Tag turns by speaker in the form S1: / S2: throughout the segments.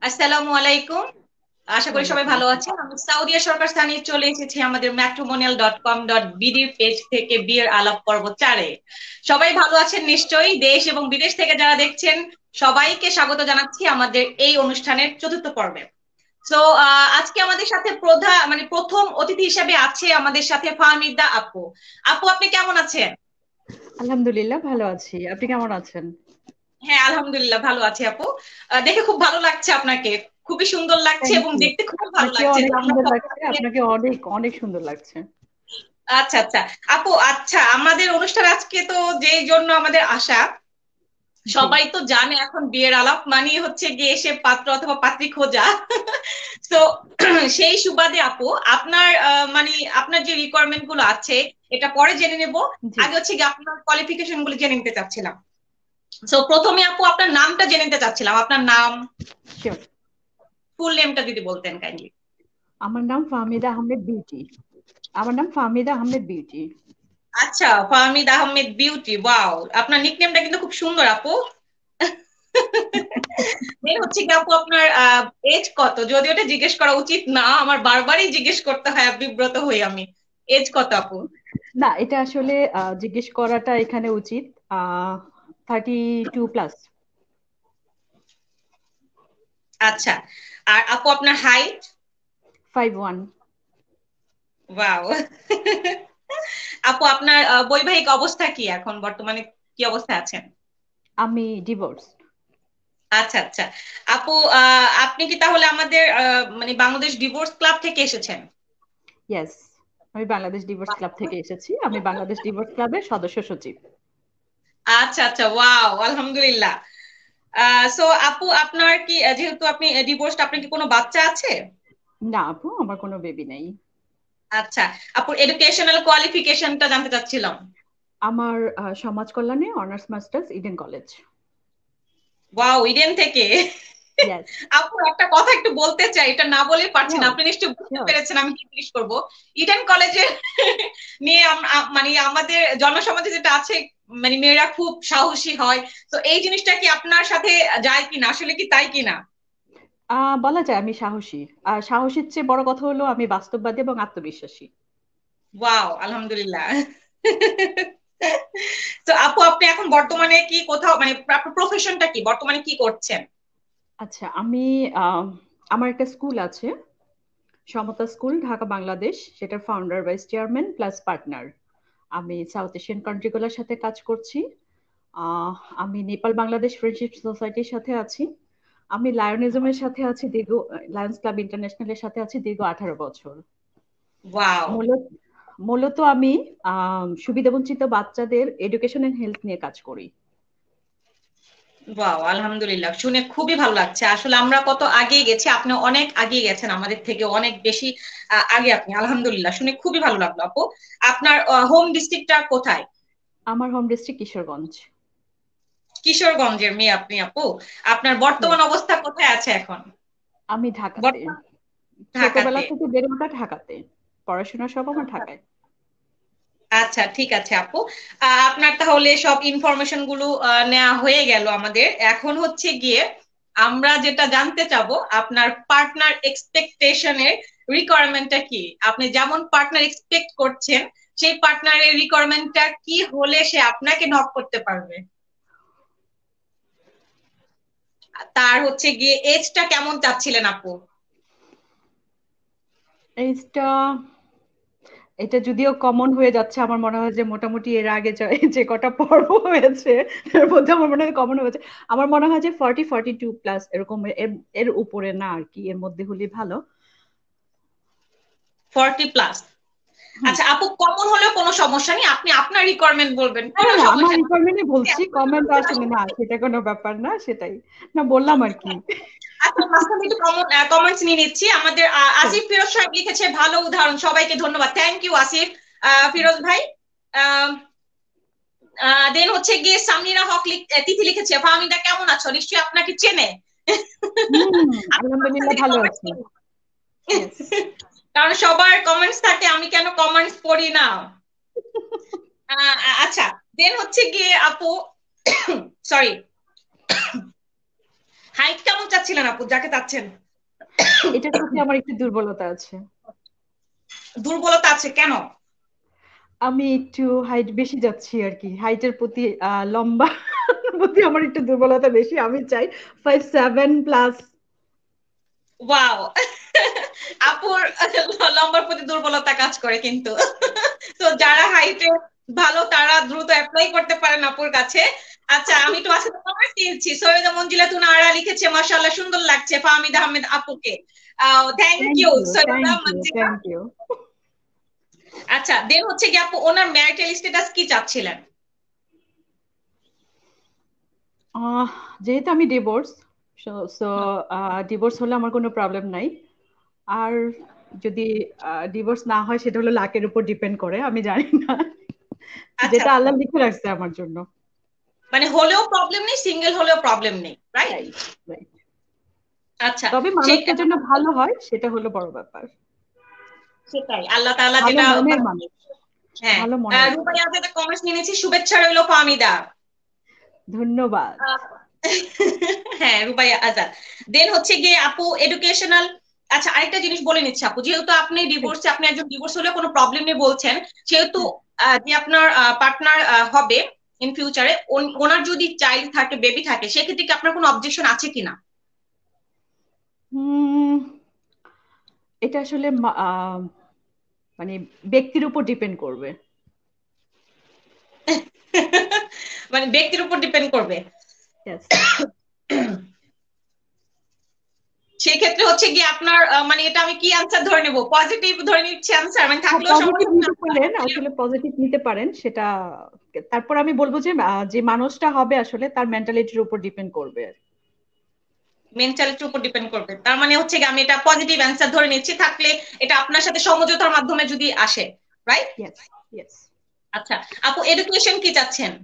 S1: আসসালামু আলাইকুম। আশা করি সবাই
S2: ওয়ালাইকুম
S1: ভালো
S2: আসসালাম।
S1: আছেন। আমি সাউদিয়া সরকার স্থানে চলে এসেছি আমাদের matrimonial.com.bd পেজ থেকে বিয়ের আলাপ পর্ব 4-এ। সবাই ভালো আছেন নিশ্চয়ই। দেশ এবং বিদেশ থেকে যারা দেখছেন সবাইকে স্বাগত জানাচ্ছি আমাদের এই অনুষ্ঠানের চতুর্থ পর্বে। তো আজকে আমাদের সাথে প্রথম অতিথি হিসেবে আছে আমাদের সাথে ফাহমিদা আপু। আপু, আপনি কেমন আছেন?
S2: আলহামদুলিল্লাহ ভালো আছি, আপনি কেমন আছেন?
S1: হ্যাঁ, আলহামদুলিল্লাহ ভালো আছি আপু। দেখে খুব ভালো লাগছে আপনাকে। খুবই সুন্দর লাগছে
S2: থ্যাংক
S1: এবং
S2: ইউ।
S1: দেখতে খুবই ভালো
S2: আপনাকে
S1: লাগছে যে
S2: অনেক
S1: আমরা
S2: সুন্দর
S1: সবাই
S2: লাগছে,
S1: আসলে।
S2: আপনাকে অনেক অনেক সুন্দর লাগছে।
S1: আচ্ছা আচ্ছা। আপু, আচ্ছা, আমাদের অনুষ্ঠান আজকে তো যেই জন্য আমাদের আশা,
S2: জি।
S1: সবাই তো জানে এখন বিয়ের আলাপ মানে হচ্ছে গিয়ে এসে পাত্র অথবা পাত্রী খোঁজা। তো সেই সুবাদে আপু, আপনার আপনার যে রিকোয়ারমেন্ট গুলো আছে এটা পরে জেনে নেব।
S2: জি।
S1: আগে হচ্ছে গিয়ে আপনার কোয়ালিফিকেশন গুলো জেনে নিতে চাচ্ছিলাম। তো প্রথমে আপু আপনার নামটা জেনে নিতে চাচ্ছিলাম, আপনার নাম,
S2: শিওর।
S1: ফুল নেমটা যদি বলতেন কাইন্ডলি।
S2: আমার নাম ফাহমিদা আহমেদ বিউটি। আমার নাম ফাহমিদা আহমেদ বিউটি।
S1: আচ্ছা, ফাহমিদ আহমেদ বিউটি, ওয়াও, আপনার নিকনেমটা কিন্তু খুব সুন্দর আপু। মেন হচ্ছে কি আপু, আপনার এজ কত? যদিও এটা জিজ্ঞেস করা উচিত না, আমার বারবারই জিজ্ঞেস করতে হয়, বিব্রত হই আমি। এজ কত আপু?
S2: না, এটা আসলে জিজ্ঞেস করাটা এখানে উচিত। 32 প্লাস।
S1: আচ্ছা। আর আপু আপনার হাইট?
S2: 5'1".
S1: ওয়াও। আপু আপনার বৈবাহিক অবস্থা কি এখন বর্তমানে? কি অবস্থায় আছেন?
S2: আমি ডিভোর্স।
S1: আচ্ছা আচ্ছা। আপু, আপনি কি তাহলে আমাদের বাংলাদেশ ডিভোর্স ক্লাব থেকে এসেছেন?
S2: ইয়েস, আমি বাংলাদেশ ডিভোর্স ক্লাব থেকে এসেছি। আমি বাংলাদেশ ডিভোর্স ক্লাবের সদস্য সচিব।
S1: আচ্ছা আচ্ছা, ওয়াও, আলহামদুলিল্লাহ। সো আপু, আপনার কি যেহেতু আপনি ডিভোর্সড, আপনার কি কোনো বাচ্চা আছে?
S2: না আপু, আমার কোনো বেবি নেই।
S1: আচ্ছা। আপুর এডুকেশনাল কোয়ালিফিকেশনটা জানতে চাচ্ছিলাম।
S2: আমার সমাজ কল্যাণে honours masters Eden college.
S1: Wow, Eden থেকে।
S2: ইয়েস।
S1: আপু, একটা কথা একটু বলতে চাই, এটা না বলেই পারছি না,
S2: শিওর।
S1: আপনি নিশ্চয়ই বুঝতে
S2: শিওর।
S1: পেরেছেন আমি কি জিজ্ঞেস করবো। ইডেন কলেজে নিয়ে আমাদের জনসমাজে যেটা আছে, মেয়েরা খুব সাহসী হয়। তো এই জিনিসটা কি আপনার সাথে যায় কিনা, আসলে কি তাই কিনা?
S2: বলা যায় আমি সাহসী। আর সাহসীর চেয়ে বড় কথা হলো আমি বাস্তববাদী এবং আত্মবিশ্বাসী।
S1: ওয়াও, আলহামদুলিল্লাহ। তো আপু, আপনি এখন বর্তমানে কি কোথাও, আপনার প্রফেশনটা কি, বর্তমানে কি করছেন?
S2: আচ্ছা, আমি আহ, আমার একটা স্কুল আছে, সমতা স্কুল, ঢাকা বাংলাদেশ। সেটার founder vice chairman plus partner. আমি সাউথ এশিয়ান কান্ট্রিগুলোর সাথে কাজ করছি। আহ, আমি নেপাল বাংলাদেশ ফ্রেন্ডশিপ সোসাইটির সাথে আছি। আমি লায়নিজমের সাথে আছি দীর্ঘ, লায়ন্স ক্লাব ইন্টারন্যাশনালের সাথে আছি দীর্ঘ 18 বছর।
S1: ওয়াও।
S2: মূলত মূলত আমি সুবিধাবঞ্চিত বাচ্চাদের এডুকেশন এন্ড হেলথ নিয়ে কাজ করি।
S1: ওয়াও, আলহামদুলিল্লাহ, শুনে খুবই ভালো লাগছে। আসলে আমরা কত আগিয়ে গেছি, আপনি অনেক আগিয়ে গেছেন আমাদের থেকে, অনেক বেশি আগে আপনি। আলহামদুলিল্লাহ, শুনে খুবই ভালো লাগলো আপু। আপনার হোম ডিস্ট্রিক্টটা কোথায়?
S2: আমার হোম ডিস্ট্রিক্ট কিশোরগঞ্জ।
S1: কিশোরগঞ্জের মেয়ে আপনি আপু? আপনার বর্তমান
S2: Yes,
S1: অবস্থা কোথায় আছে এখন?
S2: আমি ঢাকাতে।
S1: বর্তমান
S2: ছোটবেলা
S1: ঢাকাতে।
S2: থেকে বেড়ে ওঠা ঢাকাতে। পড়াশোনা সব আমার ঢাকায়।
S1: আচ্ছা, ঠিক আছে আপু। আপনার তাহলে সব ইনফরমেশন গুলো নেওয়া হয়ে গেল আমাদের। এখন হচ্ছে গিয়ে আমরা যেটা জানতে চাবো, আপনার পার্টনার এক্সপেকটেশনের রিকোয়ারমেন্টটা কি? আপনি যেমন পার্টনার এক্সপেক্ট করছেন, সেই পার্টনারের রিকোয়ারমেন্টটা কি হলে সে আপনাকে নক করতে পারবে? তার হচ্ছে গিয়ে এজটা কেমন চাচ্ছিলেন আপু?
S2: এইটা এটা যদিও কমন হয়ে যাচ্ছে, আমার মনে হয় যে মোটামুটি এর আগে যে কটা পর্ব হয়েছে তার মধ্যে আমার মনে হয় কমন হয়েছে। আমার মনে হয় যে 42 প্লাস এরকম, এর উপরে না আর কি, এর মধ্যে হলে ভালো।
S1: 40+?
S2: হুম।
S1: আচ্ছা আপু, কমন হলেও কোনো সমস্যা নেই, আপনি আপনার রিকোয়ারমেন্ট বলবেন,
S2: না না
S1: কোনো
S2: না, আমার
S1: সমস্যা নেই।
S2: রিকোয়ারমেন্টে বলছি, কমেন্ট আসলে না, সেটা কোনো ব্যাপার না, সেটাই না বললাম আর কি।
S1: আচ্ছা, মাঝখানে একটু কমেন্টস নিয়ে নিচ্ছি। আমাদের আসিফ ফিরোজ সাহেব লিখেছে, ভালো উদাহরণ, সবাইকে ধন্যবাদ। থ্যাংক ইউ আসিফ ফিরোজ ভাই। দেন হচ্ছে গিয়ে সামিরা হক তিথি লিখেছে, ফাহমিদা কেমন আছো, নিশ্চয়ই আপনাকে চেনে।
S2: হুম।
S1: আমি মাঝখান
S2: আলহামদুলিল্লাহ
S1: থেকে
S2: ভালো
S1: comments
S2: আছি।
S1: নিই।
S2: ইয়েস।
S1: কারণ সবার কমেন্টস থাকে, আমি কেন কমেন্টস পড়ি না। আচ্ছা। দেন হচ্ছে গিয়ে আপু, সরি, হাইট কেমন চাচ্ছিলেন আপু, যাকে চাচ্ছেন?
S2: এটার প্রতি আমার একটু দুর্বলতা আছে।
S1: দুর্বলতা আছে কেন?
S2: আমি একটু হাইট বেশি যাচ্ছি আর কি, হাইটের প্রতি লম্বা প্রতি আমার একটু দুর্বলতা বেশি। আমি চাই 5'7"
S1: ওয়াও, আপুর লম্বার প্রতি দুর্বলতা কাজ করে কিন্তু। তো যারা হাইটে ভালো তারা দ্রুত অ্যাপ্লাই করতে পারেন আপুর কাছে। আচ্ছা, আমি একটু আসলে কমার্স নিয়েছি। সৈয়দা মঞ্জিলা তুনা আরা লিখেছে মাশাআল্লাহ সুন্দর লাগছে ফাহমিদা আহমেদ আপুকে। Thank
S2: thank
S1: you
S2: you,
S1: Syeda
S2: thank you,
S1: Manjila.
S2: Thank you.
S1: আচ্ছা, দেন হচ্ছে কি আপু ওনার ম্যারিটাল স্ট্যাটাস কি চাচ্ছিলেন?
S2: আহ যেহেতু আমি ডিভোর্স, সো ডিভোর্স হলে আমার কোনো প্রবলেম নাই। আর যদি ডিভোর্স না হয় সেটা হলো লাকের উপর ডিপেন্ড করে, আমি জানি না,
S1: আচ্ছা
S2: যেটা
S1: আচ্ছা,
S2: আল্লাহ লিখে রাখছে আমার জন্য।
S1: মানে হলেও প্রবলেম নেই, সিঙ্গেল হলেও প্রবলেম নেই, রাইট?
S2: Right, right.
S1: আচ্ছা,
S2: তবে
S1: সেই
S2: মানুষটা যেন ভালো হয় সেটা হলো বড় ব্যাপার।
S1: সেটাই আল্লাহ তাআলা
S2: ভালো
S1: যেটা
S2: মনের মানুষ,
S1: হ্যাঁ।
S2: ভালো মনের মানুষ।
S1: রুবাইয়া যেটা কমেন্টস নিয়ে নিয়েছি, শুভেচ্ছা রইলো ফাহমিদা।
S2: ধন্যবাদ।
S1: আহ, হ্যাঁ, রুবাইয়া আজাদ। দেন হচ্ছে গিয়ে আপু এডুকেশনাল। আচ্ছা, আরেকটা জিনিস বলে নিচ্ছি আপু, যেহেতু আপনি
S2: হ্যাঁ,
S1: ডিভোর্সে, আপনি একজন ডিভোর্স হলে কোনো প্রবলেম নেই বলছেন, সেহেতু
S2: হ্যাঁ।
S1: যে আপনার পার্টনার হবে ইন ফিউচারে, ওনার যদি চাইল্ড থাকে, বেবি থাকে, সেক্ষেত্রে কি আপনার কোনো অবজেকশন আছে কিনা?
S2: উম, এটা আসলে মানে ব্যক্তির উপর ডিপেন্ড করবে।
S1: মানে ব্যক্তির উপর ডিপেন্ড করবে।
S2: Yes.
S1: সেক্ষেত্রে হচ্ছে কি আপনার মানে এটা আমি কি আনসার ধরে নেব, পজিটিভ ধরে নিচ্ছি আনসার, মানে থাকলেও
S2: পজিটিভ
S1: সমস্যা
S2: নিতে পারেন,
S1: নেই?
S2: আসলে পজিটিভ নিতে পারেন সেটা। তারপর আমি বলবো যে যে মানুষটা হবে আসলে তার মেন্টালিটির উপর ডিপেন্ড করবে।
S1: মেন্টালিটির উপর ডিপেন্ড করবে, তার মানে হচ্ছে কি আমি এটা পজিটিভ অ্যান্সার ধরে নিচ্ছি, থাকলে এটা আপনার সাথে সমঝোতার মাধ্যমে যদি আসে, রাইট?
S2: Yes, yes.
S1: আচ্ছা আপু, এডুকেশন কি চাচ্ছেন?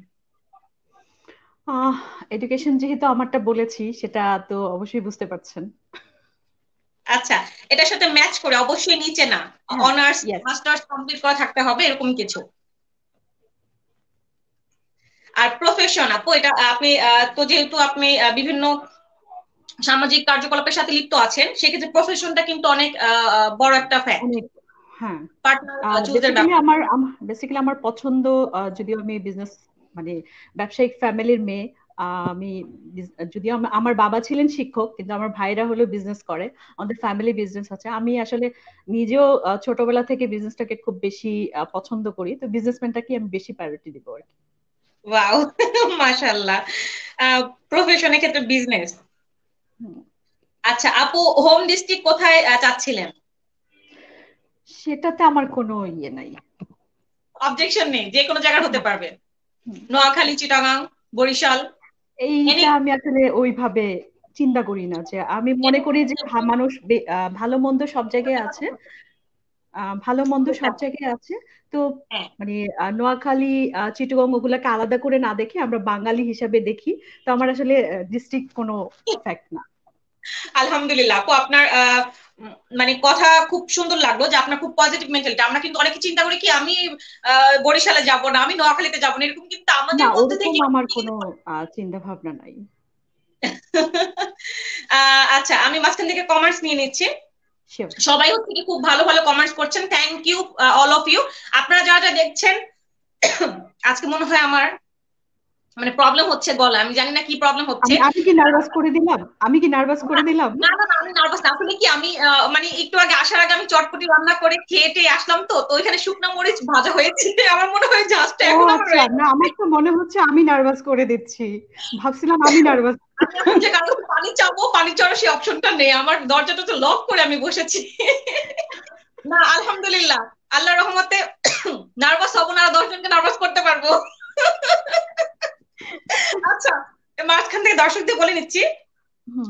S2: এডুকেশন যেহেতু আমারটা বলেছি সেটা তো অবশ্যই বুঝতে পারছেন।
S1: আচ্ছা, এটার সাথে ম্যাচ করে অবশ্যই নিচে না,
S2: হ্যাঁ,
S1: অনার্স
S2: ইয়েস।
S1: মাস্টার্স কমপ্লিট করা থাকতে হবে এরকম কিছু। আর প্রফেশন আপু, এটা আপনি তো যেহেতু আপনি বিভিন্ন সামাজিক কার্যকলাপের সাথে লিপ্ত আছেন, সেক্ষেত্রে প্রফেশনটা কিন্তু অনেক বড় একটা ফ্যাক্ট
S2: অনেক। হ্যাঁ,
S1: পার্টনার চুজের
S2: বেসিক্যালি
S1: ব্যাপার।
S2: আমার পছন্দ, যদিও আমি বিজনেস মানে ব্যবসায়িক ফ্যামিলির মেয়ে। আমি যদিও আমার বাবা ছিলেন শিক্ষক, কিন্তু আমার ভাইরা হলো বিজনেস করে। আমাদের ফ্যামিলি বিজনেস আছে। আমি আসলে নিজেও ছোটবেলা থেকে বিজনেসটাকে খুব বেশি পছন্দ করি, তো বিজনেসম্যানটাকে আমি বেশি প্রায়োরিটি দিব আর কি।
S1: ওয়াও, মাশাআল্লাহ। প্রফেশনের ক্ষেত্রে বিজনেস।
S2: হুম।
S1: আচ্ছা আপু, হোম ডিস্ট্রিক্ট কোথায় চাচ্ছিলেন?
S2: সেটাতে আমার কোনো ইয়ে নাই।
S1: অবজেকশন নেই, যে কোনো জায়গার হতে
S2: না।
S1: পারবে।
S2: হুম।
S1: নোয়াখালী, চিটাগাং, বরিশাল, এনি?
S2: এইটা আমি আসলে ওইভাবে চিন্তা করি না, যে আমি মনে করি যে মানুষ ভালো মন্দ সব জায়গায় আছে। ভালো মন্দ সব জায়গায় আছে। তো
S1: হ্যাঁ,
S2: মানে নোয়াখালী, চিটাগং ওগুলাকে আলাদা করে না দেখে আমরা বাঙালি হিসাবে দেখি। তো আমার আসলে ডিস্ট্রিক্ট কোনো ফ্যাক্ট না।
S1: আলহামদুলিল্লাহ আপু, আপনার মানে কথা খুব সুন্দর লাগলো যে আপনার খুব পজিটিভ মেন্টালিটি। আমরা কিন্তু অনেকে চিন্তা করি কি আমি বরিশালে যাব না, আমি নোয়াখালীতে যাব না, এরকম কিন্তু
S2: না,
S1: আমাদের মধ্যে
S2: ওরকম
S1: থেকে।
S2: আমার কোনো চিন্তা ভাবনা নাই।
S1: আচ্ছা, আমি মাঝখান থেকে কমার্স নিয়ে নিচ্ছি।
S2: শিওর।
S1: সবাই হচ্ছে কি খুব ভালো ভালো কমেন্টস করছেন, thank you all of you. আপনারা যারা যারা দেখছেন, আজকে মনে হয় আমার মানে প্রবলেম হচ্ছে গলা, আমি জানি না কি প্রবলেম হচ্ছে।
S2: আমি আমি কি নার্ভাস করে দিলাম? আমি কি নার্ভাস করে দিলাম?
S1: না না না, আমি নার্ভাস না, আসলে কি আমি মানে একটু আগে আসার আগে আমি চটপটি রান্না করে খেয়ে টেয়ে আসলাম, তো তো ওইখানে শুকনো মরিচ ভাজা হয়েছে, আমার মনে হয় জাস্ট
S2: ও
S1: এখন আমার
S2: আচ্ছা, না আমার তো মনে হচ্ছে আমি নার্ভাস করে দিচ্ছি, ভাবছিলাম আমি নার্ভাস।
S1: আমি এখন যে কারো কাছে পানি চাবো, পানি চাওয়ার সেই অপশনটা নেই, আমার দরজাটা তো লক করে আমি বসেছি। না আলহামদুলিল্লাহ, আল্লাহ রহমতে নার্ভাস হবো না, আর 10 জনকে নার্ভাস করতে পারবো। আচ্ছা, মাঝখান থেকে দর্শকদের বলে নিচ্ছি,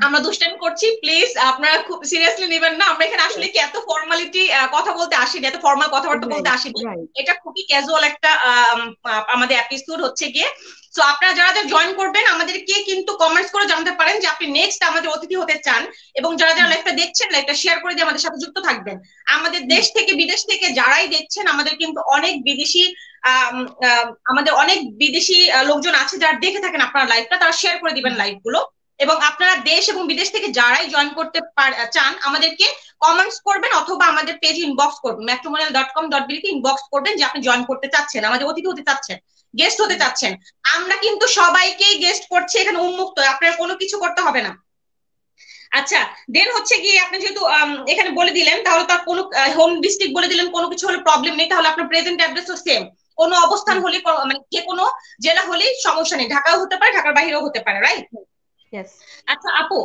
S1: আমরা দুষ্টামি করছি, প্লিজ আপনারা খুব সিরিয়াসলি নেবেন না। আমরা এখানে আসলে কি এত ফর্মালিটি কথা বলতে আসিনি, এত ফর্মাল কথাবার্তা বলতে
S2: রাইট,
S1: আসিনি।
S2: রাইট।
S1: এটা খুবই ক্যাজুয়াল একটা আমাদের এপিসোড হচ্ছে গিয়ে। তো আপনারা যারা যারা জয়েন করবেন আমাদেরকে কিন্তু কমেন্টস করে জানতে পারেন যে আপনি নেক্সট আমাদের অতিথি হতে চান, এবং যারা যারা লাইভটা দেখছেন লাইভটা শেয়ার করে দিয়ে আমাদের সাথে যুক্ত থাকবেন। আমাদের দেশ থেকে বিদেশ থেকে যারাই দেখছেন, আমাদের কিন্তু অনেক বিদেশি আমাদের অনেক বিদেশি লোকজন আছে যারা দেখে থাকেন আপনার লাইভটা, তারা শেয়ার করে দিবেন লাইভ গুলো, এবং আপনারা দেশ এবং বিদেশ থেকে যারাই জয়েন করতে চান আমাদেরকে কমেন্টস করবেন অথবা আমাদের পেজে ইনবক্স করবেন, matrimonial.com.bd তে ইনবক্স করবেন যে আপনি জয়েন করতে চাচ্ছেন, আমাদের অতিথি হতে চাচ্ছেন, গেস্ট হতে চাচ্ছেন। আমরা কিন্তু সবাইকেই গেস্ট করছি, এখানে উন্মুক্ত, আপনার কোনো কিছু করতে হবে না। আচ্ছা, দেন হচ্ছে গিয়ে আপনি যেহেতু এখানে বলে দিলেন, তাহলে তার কোনো হোম ডিস্ট্রিক্ট বলে দিলেন, কোনো কিছু হলে প্রবলেম নেই, তাহলে আপনার প্রেজেন্ট অ্যাড্রেসও সেম, কোনো অবস্থান হলে মানে যে কোনো জেলা হলেই সমস্যা নেই, ঢাকাও হতে পারে, ঢাকার বাইরেও হতে পারে, রাইট? আচ্ছা আপু,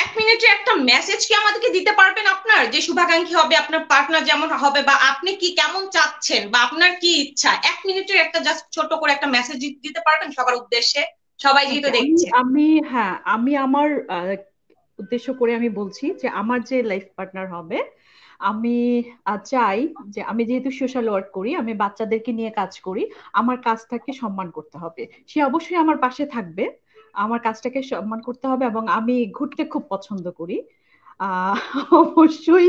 S1: 1 মিনিটে একটা মেসেজ কি আমাদেরকে দিতে পারবেন আপনার, যে শুভাকাঙ্ক্ষী হবে, আপনার পার্টনার যেমন হবে, বা আপনি কি কেমন চাচ্ছেন, বা আপনার কি ইচ্ছা, 1 মিনিটের একটা জাস্ট ছোট করে একটা মেসেজ দিতে পারবেন সবার উদ্দেশ্যে, সবাই যেহেতু দেখছে।
S2: আমি আমার উদ্দেশ্য করে আমি বলছি যে আমার যে লাইফ পার্টনার হবে, আমি চাই যে আমি যেহেতু সোশ্যাল ওয়ার্ক করি, আমি বাচ্চাদেরকে নিয়ে কাজ করি, আমার কাজটাকে সম্মান করতে হবে। সে অবশ্যই আমার পাশে থাকবে, আমার কাজটাকে সম্মান করতে হবে, এবং আমি ঘুরতে খুব পছন্দ করি। আহ অবশ্যই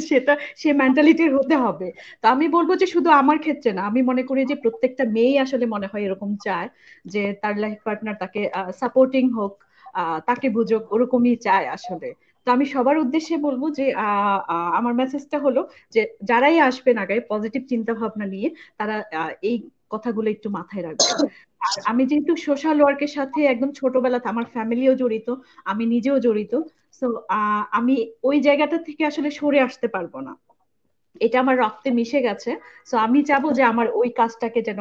S2: সেটা সে মেন্টালিটির হতে হবে। তো আমি বলবো যে শুধু আমার ক্ষেত্রে না, আমি মনে করি যে প্রত্যেকটা মেয়েই আসলে মনে হয় এরকম চায় যে তার লাইফ পার্টনার তাকে সাপোর্টিং হোক, তাকে বুঝুক, ওরকমই চায় আসলে। তো আমি সবার উদ্দেশ্যে বলবো যে আমার মেসেজটা হলো যে যারাই আসবে আগে পজিটিভ চিন্তা ভাবনা নিয়ে, তারা এই কথাগুলো একটু মাথায় রাখবেন। আর আমি যেহেতু সোশ্যাল ওয়ার্কের সাথে একদম ছোটবেলাতে, আমার ফ্যামিলিও জড়িত, আমি নিজেও জড়িত, তো আমি ওই জায়গাটা থেকে আসলে সরে আসতে পারবো না, এটা আমার রক্তে মিশে গেছে। তো আমি চাবো যে আমার ওই কাজটাকে যেন,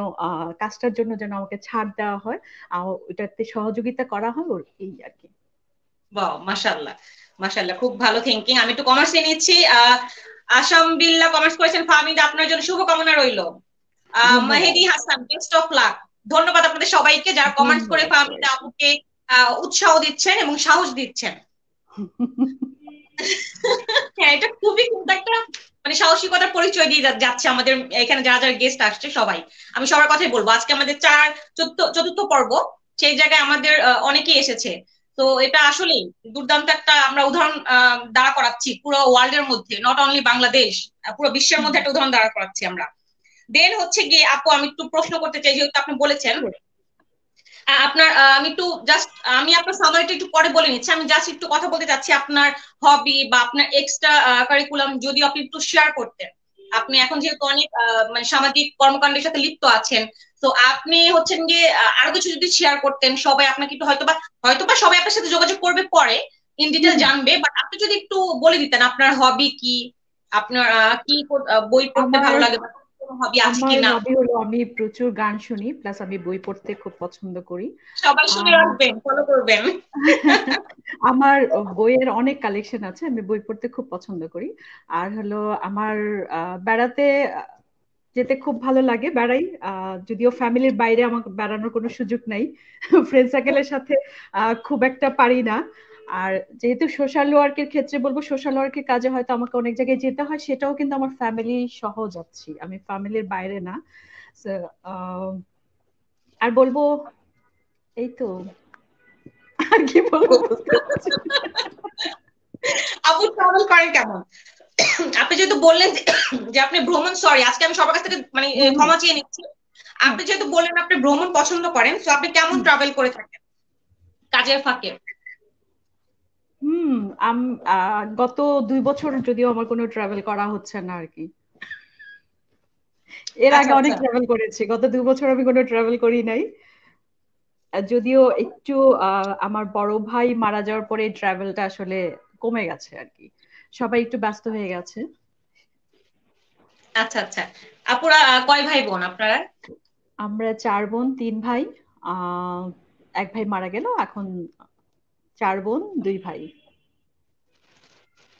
S2: কাজটার জন্য যেন আমাকে ছাড় দেওয়া হয়, ওইটাতে সহযোগিতা করা হয়, ওর এই আর কি।
S1: বাহ, মাশাআল্লাহ, মাশাআল্লাহ, খুব ভালো থিংকিং। আমি একটু কমার্স নিচ্ছি। আসাম বিল্লাহ কমার্স করেছেন, ফাহমিদ আপনার জন্য শুভকামনা রইলো।
S2: ধন্যবাদ।
S1: Mehedi Hasan, best of luck. ধন্যবাদ আপনাদের সবাইকে যারা কমেন্টস করে
S2: ধন্যবাদ
S1: ফাহমিদ
S2: সবাইকে।
S1: আপুকে উৎসাহ দিচ্ছেন এবং সাহস দিচ্ছেন। হ্যাঁ, এটা খুবই কিন্তু একটা মানে সাহসিকতার পরিচয় দিয়ে যাচ্ছে আমাদের এখানে যারা যারা গেস্ট আসছে সবাই। আমি সবার কথাই বলবো, আজকে আমাদের চতুর্থ পর্ব, সেই জায়গায় আমাদের অনেকেই এসেছে। তো এটা আসলেই দুর্দান্ত একটা আমরা উদাহরণ দাঁড়া করাচ্ছি পুরো ওয়ার্ল্ড এর মধ্যে, নট অনলি বাংলাদেশ, পুরো বিশ্বের মধ্যে একটা উদাহরণ দাঁড়া করাচ্ছি আমরা। দেন হচ্ছে গিয়ে আপু, আমি একটু প্রশ্ন করতে চাই, যেহেতু আপনি বলেছেন আপনার আমি একটু জাস্ট, আমি আপনার সামারিটা একটু পরে বলে নিচ্ছি, আমি জাস্ট একটু কথা বলতে চাচ্ছি আপনার হবি বা আপনার এক্সট্রা কারিকুলাম যদি আপনি একটু শেয়ার করতেন। আপনি এখন যেহেতু অনেক মানে সামাজিক কর্মকাণ্ডের সাথে লিপ্ত আছেন, তো আপনি হচ্ছেন গিয়ে আরো কিছু যদি শেয়ার করতেন, সবাই আপনাকে একটু হয়তোবা সবাই আপনার সাথে যোগাযোগ করবে পরে, ইন ডিটেল জানবে, বাট আপনি যদি একটু বলে দিতেন আপনার হবি কি, আপনার কি বই পড়তে
S2: আমার
S1: ভালো লাগে, বা কোনো হবি আছে
S2: আমার
S1: কিনা।
S2: হবি হলো আমি প্রচুর গান শুনি, প্লাস আমি বই পড়তে খুব পছন্দ করি।
S1: সবাই শুনে
S2: আহ
S1: রাখবেন, ফলো করবেন।
S2: আমার বইয়ের অনেক কালেকশন আছে, আমি বই পড়তে খুব পছন্দ করি। আর হলো আমার বেড়াতে যেতে খুব ভালো লাগে, বেড়াই। যদিও ফ্যামিলির বাইরে আমাকে বেড়ানোর কোনো সুযোগ নাই, ফ্রেন্ড সার্কেলের সাথে খুব একটা পারি না। আর যেহেতু সোশ্যাল ওয়ার্কের ক্ষেত্রে বলবো, সোশ্যাল ওয়ার্কের কাজে হয়তো আমাকে অনেক জায়গায় যেতে হয়, সেটাও কিন্তু আমার ফ্যামিলি সহ যাচ্ছি, আমি ফ্যামিলির বাইরে না। So, আর বলবো এই তো, আর কি বলবো বুঝতে পারছি না।
S1: আপু ট্রাভেল করেন কেমন? আপনি যেহেতু বললেন যে আপনি ভ্রমণ, সরি আজকে আমি সবার কাছ থেকে মানে
S2: হুম, হুম,
S1: ক্ষমা চেয়ে নিচ্ছি।
S2: হুম,
S1: আপনি যেহেতু বললেন আপনি ভ্রমণ পছন্দ করেন, তো আপনি কেমন
S2: হুম।
S1: ট্রাভেল করে থাকেন কাজের ফাঁকে?
S2: হুম, গত 2 বছর যদিও আমার কোনো ট্রাভেল করা হচ্ছে না আর কি। এর
S1: আচ্ছা
S2: আগে অনেক
S1: আচ্ছা
S2: ট্রাভেল করেছি, গত 2 বছর আমি কোনো ট্রাভেল করি নাই। যদিও একটু আমার বড় ভাই মারা যাওয়ার পরে ট্রাভেলটা আসলে কমে গেছে আর কি, সবাই একটু ব্যস্ত হয়ে গেছে।
S1: আচ্ছা আচ্ছা। আপুরা কয় ভাই বোন আপনারা?
S2: আমরা 4 বোন 3 ভাই। আহ এক ভাই মারা গেল, এখন 4 বোন 2 ভাই।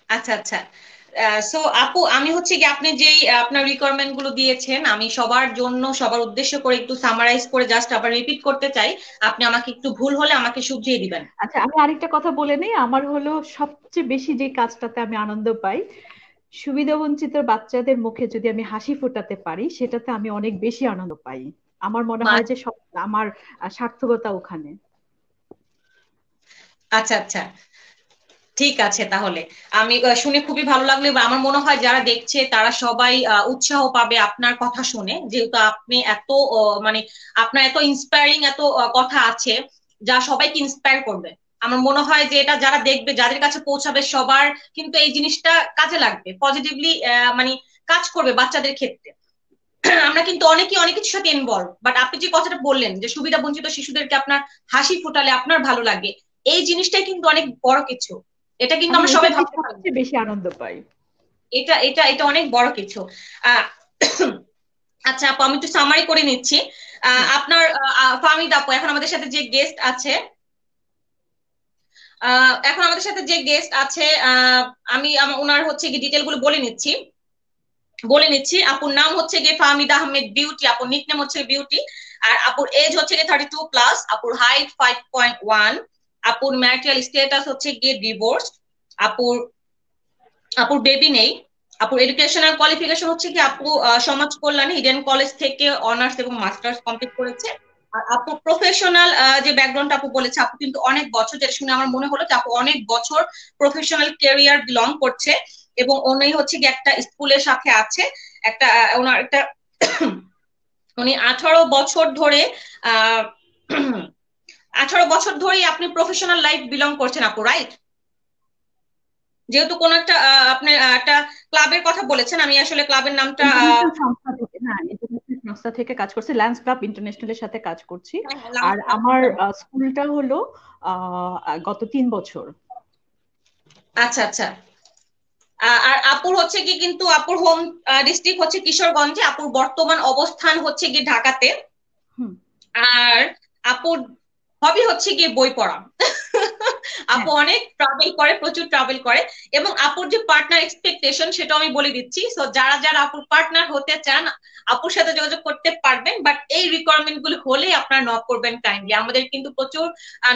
S1: আচ্ছা আচ্ছা। সো আপু, আমি হচ্ছে কি আপনি যেই আপনার রিকোয়ারমেন্ট গুলো দিয়েছেন, আমি সবার জন্য সবার উদ্দেশ্য করে একটু সামারাইজ করে জাস্ট আবার রিপিট করতে চাই। আপনি আমাকে একটু ভুল হলে আমাকে শুধরিয়ে দিবেন।
S2: আচ্ছা, আমি আরেকটা কথা বলে নেই, আমার হলো সবচেয়ে বেশি যে কাজটাতে আমি আনন্দ পাই, সুবিধাবঞ্চিত বাচ্চাদের মুখে যদি আমি হাসি ফোটাতে পারি, সেটাতে আমি অনেক বেশি আনন্দ পাই। আমার মনে হয় যে সব, আমার সার্থকতা ওখানে।
S1: আচ্ছা আচ্ছা, ঠিক আছে তাহলে। আমি শুনে খুবই ভালো লাগলো, এবং আমার মনে হয় যারা দেখছে তারা সবাই উৎসাহ পাবে আপনার কথা শুনে, যেহেতু আপনি এত মানে আপনার এত ইন্সপায়ারিং এত কথা আছে। যা সবাইকে ইন্সপায়ার করবে। আমার মনে হয় যে এটা যারা দেখবে, যাদের কাছে পৌঁছাবে, সবার কিন্তু এই জিনিসটা কাজে লাগবে, পজিটিভলি মানে কাজ করবে বাচ্চাদের ক্ষেত্রে। আমরা কিন্তু অনেকেই অনেক কিছুর সাথে ইনভলভ, বাট আপনি যে কথাটা বললেন যে সুবিধা বঞ্চিত শিশুদেরকে আপনার হাসি ফোটালে আপনার ভালো লাগে, এই জিনিসটাই কিন্তু অনেক বড় কিছু। এটা কিন্তু
S2: আমি
S1: আমরা সবাই
S2: এটাতে
S1: ভাবতে পারি না।
S2: সবচেয়ে বেশি আনন্দ পাই।
S1: এটা এটা এটা অনেক বড় কিছু। আহ আচ্ছা আপু, আমি একটু সামারি করে নিচ্ছি।
S2: হ্যাঁ,
S1: আপনার ফাহমিদ আপু এখন আমাদের সাথে যে গেস্ট আছে, এখন আমাদের সাথে যে গেস্ট আছে, আমি ওনার হচ্ছে কি ডিটেল গুলো বলে নিচ্ছি। আপুর নাম হচ্ছে গিয়ে ফাহমিদ আহমেদ বিউটি, আপুর নিকনেম হচ্ছে বিউটি। আর আপুর এজ হচ্ছে গিয়ে 32+, আপুর হাইট 5.1, আপুর ম্যারিটাল স্ট্যাটাস হচ্ছে গিয়ে ডিভোর্স, আপুর আপুর বেবি নেই। আপুর এডুকেশনাল কোয়ালিফিকেশন হচ্ছে কি আপু সমাজ কল্যাণ ইডেন কলেজ থেকে অনার্স এবং মাস্টার্স কমপ্লিট করেছে। আর আপু প্রফেশনাল যে ব্যাকগ্রাউন্ড আপু বলেছে, আপু কিন্তু অনেক বছর, যেটা শুনে আমার মনে হলো যে আপু অনেক বছর প্রফেশনাল ক্যারিয়ার বিলং করছে। এবং উনি হচ্ছে কি একটা স্কুলের সাথে আছে, একটা ওনার একটা উনি 18 বছর ধরে আহ 18 বছর ধরেই আপনি প্রফেশনাল লাইফ বিলং করছেন আপু, রাইট? যেহেতু কোন একটা আপনি একটা ক্লাবের কথা বলেছেন, আমি আসলে ক্লাবের নামটা
S2: ইন্টারন্যাশনাল সংস্থা থেকে, না ইন্টারন্যাশনাল সংস্থা থেকে কাজ করছি, ল্যান্স ক্লাব ইন্টারন্যাশনালের সাথে কাজ করছি।
S1: হ্যাঁ, হ্যাঁ,
S2: আর আমার স্কুলটা হলো গত 3 বছর।
S1: আচ্ছা আচ্ছা। আর আপুর হচ্ছে কি, কিন্তু আপুর হোম ডিস্ট্রিক্ট হচ্ছে কিশোরগঞ্জে, আপুর বর্তমান অবস্থান হচ্ছে কি ঢাকাতে।
S2: হুম।
S1: আর আপুর হবি হচ্ছে গিয়ে বই পড়া। আপু
S2: হ্যাঁ,
S1: অনেক ট্রাভেল করে, প্রচুর ট্রাভেল করে। এবং আপুর যে পার্টনার এক্সপেকটেশন সেটা আমি বলে দিচ্ছি। সো যারা যারা আপুর পার্টনার হতে চান, আপুর সাথে যোগাযোগ করতে পারবেন, বাট এই রিকোয়ারমেন্ট গুলো হলেই আপনারা নক করবেন কাইন্ডলি। আমাদের কিন্তু প্রচুর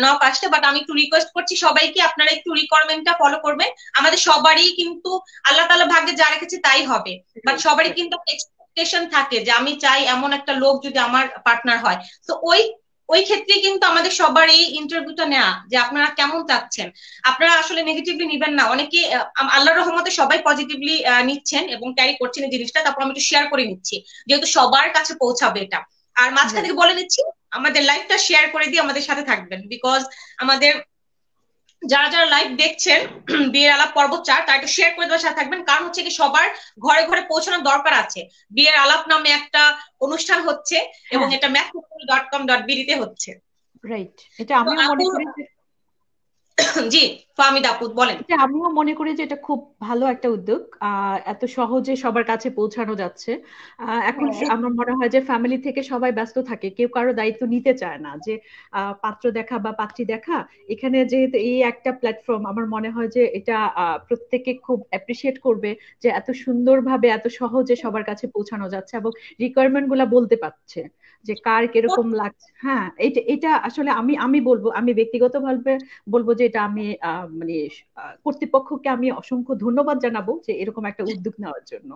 S1: নক আসছে, বাট আমি একটু রিকোয়েস্ট করছি সবাইকে, আপনারা একটু রিকোয়ারমেন্টটা ফলো করবেন। আমাদের সবারই কিন্তু আল্লাহ তাআলা ভাগ্যে যা রেখেছে তাই হবে, বাট সবারই কিন্তু এক্সপেকটেশন থাকে যে আমি চাই এমন একটা লোক যদি আমার পার্টনার হয়। তো ওই ওই ক্ষেত্রে কিন্তু আমাদের সবার এই ইন্টারভিউটা নেওয়া, যে আপনারা কেমন চাচ্ছেন। আপনারা আসলে নেগেটিভলি নিবেন না, অনেকে আল্লাহর রহমতে সবাই পজিটিভলি নিচ্ছেন এবং ক্যারি করছেন এই জিনিসটা। তারপর আমি একটু শেয়ার করে নিচ্ছি, যেহেতু সবার কাছে পৌঁছাবে এটা। আর মাঝখান
S2: রাইট।
S1: থেকে বলে নিচ্ছি, আমাদের লাইভটা শেয়ার করে দিয়ে আমাদের সাথে থাকবেন, বিকজ আমাদের যারা যারা লাইভ দেখছেন বিয়ের আলাপ পর্ব 4, তারা একটু শেয়ার করে দেওয়ার সাথে থাকবেন। কারণ হচ্ছে কি সবার ঘরে ঘরে পৌঁছানোর দরকার আছে। বিয়ের আলাপ নামে একটা অনুষ্ঠান হচ্ছে, এবং
S2: হ্যাঁ,
S1: এটা matrimony.com.bd তে হচ্ছে।
S2: রাইট। এটা
S1: তো
S2: আমিও মনে
S1: আপুর
S2: করি যে
S1: জি, ফাহমিদ আপু বলেন।
S2: এটা আমিও মনে করি যে এটা খুব ভালো একটা উদ্যোগ, এত সহজে সবার কাছে পৌঁছানো যাচ্ছে। এখন
S1: হ্যাঁ,
S2: আমার মনে হয় যে ফ্যামিলি থেকে সবাই ব্যস্ত থাকে, কেউ কারো দায়িত্ব নিতে চায় না, যে পাত্র দেখা বা পাত্রী দেখা। এখানে যেহেতু এই একটা প্ল্যাটফর্ম, আমার মনে হয় যে এটা প্রত্যেকে খুব অ্যাপ্রিসিয়েট করবে, যে এত সুন্দরভাবে এত সহজে সবার কাছে পৌঁছানো যাচ্ছে এবং রিকোয়ারমেন্ট গুলা বলতে পারছে যে কার কিরকম লাগছে। হ্যাঁ, এটা এটা আসলে আমি আমি বলবো, আমি ব্যক্তিগতভাবে বলবো যে এটা আমি মানে কর্তৃপক্ষকে আমি অসংখ্য ধন্যবাদ জানাবো যে এরকম একটা উদ্যোগ নেওয়ার জন্য।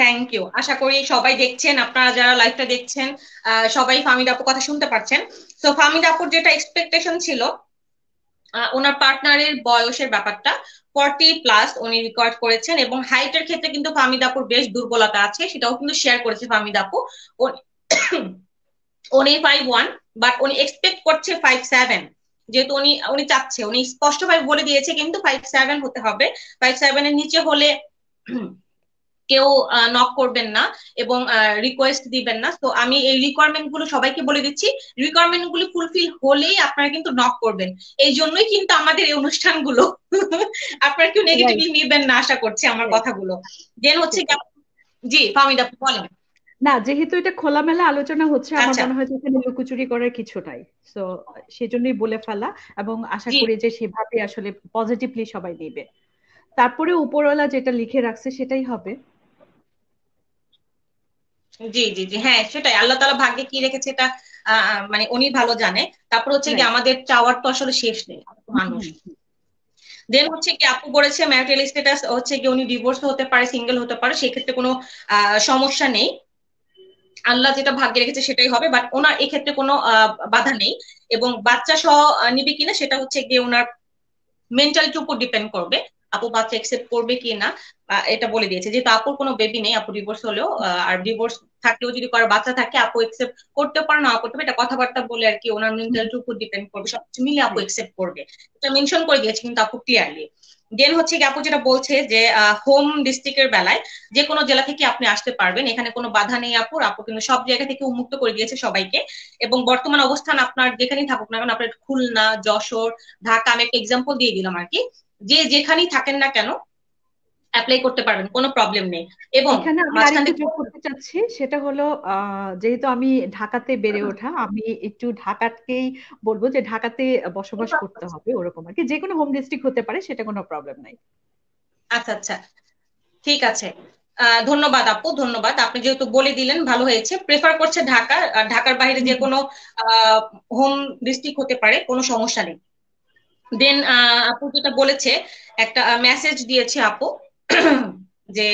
S1: Thank you. আশা করি সবাই দেখছেন, আপনারা যারা লাইভটা দেখছেন সবাই ফাহমিদ আপুর কথা শুনতে পাচ্ছেন। তো ফাহমিদ আপুর যেটা এক্সপেকটেশন ছিল, ওনার পার্টনারের বয়সের ব্যাপারটা 40+ উনি রেকর্ড করেছেন, এবং হাইটের ক্ষেত্রে কিন্তু ফাহমিদ আপুর বেশ দুর্বলতা আছে, সেটাও কিন্তু শেয়ার করেছে ফাহমিদ আপু। উনি 5'1", বাট উনি এক্সপেক্ট করছে 5'7", যেহেতু উনি উনি চাচ্ছে, উনি স্পষ্টভাবে বলে দিয়েছে কিন্তু 5'7" হতে হবে। 5'7" এর নিচে হলে কেউ নক করবেন না এবং রিকোয়েস্ট দিবেন না। তো আমি এই রিকোয়ারমেন্ট গুলো সবাইকে বলে দিচ্ছি, রিকোয়ারমেন্ট গুলো ফুলফিল হলেই আপনারা কিন্তু নক করবেন। এই জন্যই কিন্তু আমাদের এই অনুষ্ঠানগুলো। আপনারা কেউ
S2: রাইট,
S1: নেগেটিভলি নিবেন না, আশা করছি আমার
S2: রাইট।
S1: কথাগুলো। দেন হচ্ছে
S2: সেটাই।
S1: জি ফাহমিদা বলেন।
S2: না, যেহেতু এটা খোলামেলা আলোচনা হচ্ছে, আমার
S1: আচ্ছা,
S2: মনে হয় যে এখানে লুকোচুরি করার কিছু নাই। তো সেজন্যই বলে ফেলা, এবং আশা
S1: জি
S2: করি যে সেভাবে আসলে পজিটিভলি সবাই নেবে। তারপরে উপরওয়ালা যেটা লিখে রাখছে সেটাই হবে।
S1: জি জি জি, হ্যাঁ সেটাই, আল্লাহ তাআলা ভাগ্যে কি রেখেছে এটা মানে উনি ভালো জানে। তারপর হচ্ছে কি
S2: রাইট।
S1: আমাদের চাওয়ার তো আসলে শেষ নেই, আমরা তো মানুষ। দেন হচ্ছে কি আপু বলেছে ম্যারিটাল স্ট্যাটাস হচ্ছে কি উনি ডিভোর্স হতে পারে, সিঙ্গেল হতে পারে, সেক্ষেত্রে কোনো সমস্যা নেই। আল্লাহ যেটা ভাগ্যে রেখেছে সেটাই হবে, বাট ওনার এক্ষেত্রে কোনো বাধা নেই। এবং বাচ্চা সহ নিবে কিনা সেটা হচ্ছে গিয়ে ওনার মেন্টালিটির উপর ডিপেন্ড করবে। আপু বাচ্চা একসেপ্ট করবে কি না এটা বলে দিয়েছে। যেহেতু আপুর কোনো বেবি নেই, আপু ডিভোর্স হলেও আর ডিভোর্স থাকলেও যদি কারো বাচ্চা থাকে আপু একসেপ্ট করতে পারে না করতে পারে, এটা কথাবার্তা বলে আর কি, ওনার মেন্টালিটির উপর ডিপেন্ড করবে, সবকিছু মিলে আপু একসেপ্ট করবে, এটা মেনশন করে দিয়েছে কিন্তু আপু ক্লিয়ারলি। দেন হচ্ছে কি আপু যেটা বলছে যে হোম ডিস্ট্রিক্টের বেলায় যে কোনো জেলা থেকে আপনি আসতে পারবেন, এখানে কোনো বাধা নেই আপুর, আপু কিন্তু সব জায়গা থেকে উন্মুক্ত করে দিয়েছে সবাইকে। এবং বর্তমান অবস্থান আপনার যেখানেই থাকুক না কেন, আপনার খুলনা, যশোর, ঢাকা, আমি একটা এক্সাম্পল দিয়ে দিলাম আর কি, যে যেখানেই থাকেন না কেন অ্যাপ্লাই করতে পারবেন, কোনো প্রবলেম নেই। এবং
S2: এখানে আমি
S1: মাঝখান
S2: আরেকটু
S1: থেকে
S2: যোগ করতে চাচ্ছি, সেটা হলো যেহেতু আমি ঢাকাতে বেড়ে ওঠা, আমি একটু ঢাকাকেই বলবো যে ঢাকাতে বসবাস করতে হবে ওরকম আর কি। যে কোনো হোম ডিস্ট্রিক্ট হতে পারে, সেটা কোনো প্রবলেম নাই।
S1: আচ্ছা আচ্ছা, ঠিক আছে। ধন্যবাদ আপু, ধন্যবাদ, আপনি যেহেতু বলে দিলেন ভালো হয়েছে। প্রেফার করছে ঢাকা, আর ঢাকার বাইরে
S2: হুম,
S1: যে
S2: হুম।
S1: কোনো হোম ডিস্ট্রিক্ট হতে পারে, কোনো সমস্যা নেই। দেন আপু যেটা বলেছে, একটা মেসেজ দিয়েছে আপু যে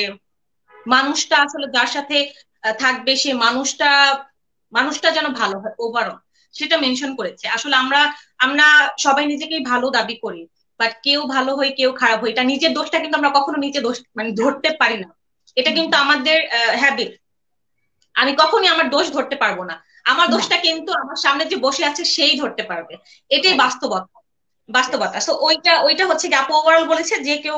S1: মানুষটা আসলে যার সাথে থাকবে সে মানুষটা মানুষটা যেন ভালো হয় ওভারঅল, সেটা মেনশন করেছে। আসলে আমরা আমরা সবাই নিজেকেই ভালো দাবি করি, বাট কেউ ভালো হয় কেউ খারাপ হয়, এটা নিজের দোষটা কিন্তু আমরা কখনো নিজে দোষ মানে ধরতে পারি না। এটা
S2: হুম,
S1: কিন্তু
S2: হুম।
S1: আমাদের হ্যাবিট, আমি কখনই আমার দোষ ধরতে পারবো না, আমার
S2: না।
S1: দোষটা কিন্তু আমার সামনে যে বসে আছে সেই ধরতে পারবে, এটাই
S2: রাইট।
S1: বাস্তবতা।
S2: ইয়েস।
S1: বাস্তবতা, তো ওইটা ওইটা হচ্ছে কি আপু ওভারঅল বলেছে যে কেউ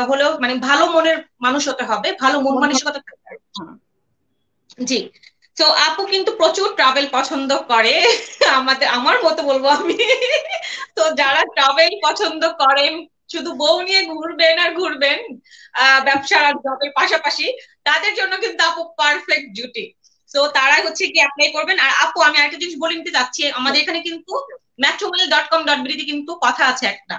S1: হলেও মানে ভালো মনের মানুষ হতে হবে, ভালো মন
S2: মন
S1: মানসিকতা
S2: মানসিক।
S1: থাকতে হবে।
S2: হ্যাঁ।
S1: জি। তো আপু কিন্তু প্রচুর ট্রাভেল পছন্দ করে, আমার মতো বলবো আমি। তো যারা ট্রাভেল পছন্দ করেন, শুধু বউ নিয়ে ঘুরবেন আর ঘুরবেন, ব্যবসা আর জবের পাশাপাশি, তাদের জন্য কিন্তু আপু পারফেক্ট জুটি। তো তারা হচ্ছে কি অ্যাপ্লাই করবেন। আর আপু আমি আরেকটা জিনিস বলে নিতে চাচ্ছি, আমাদের এখানে কিন্তু matrimonial.com.bd কিন্তু কথা আছে একটা,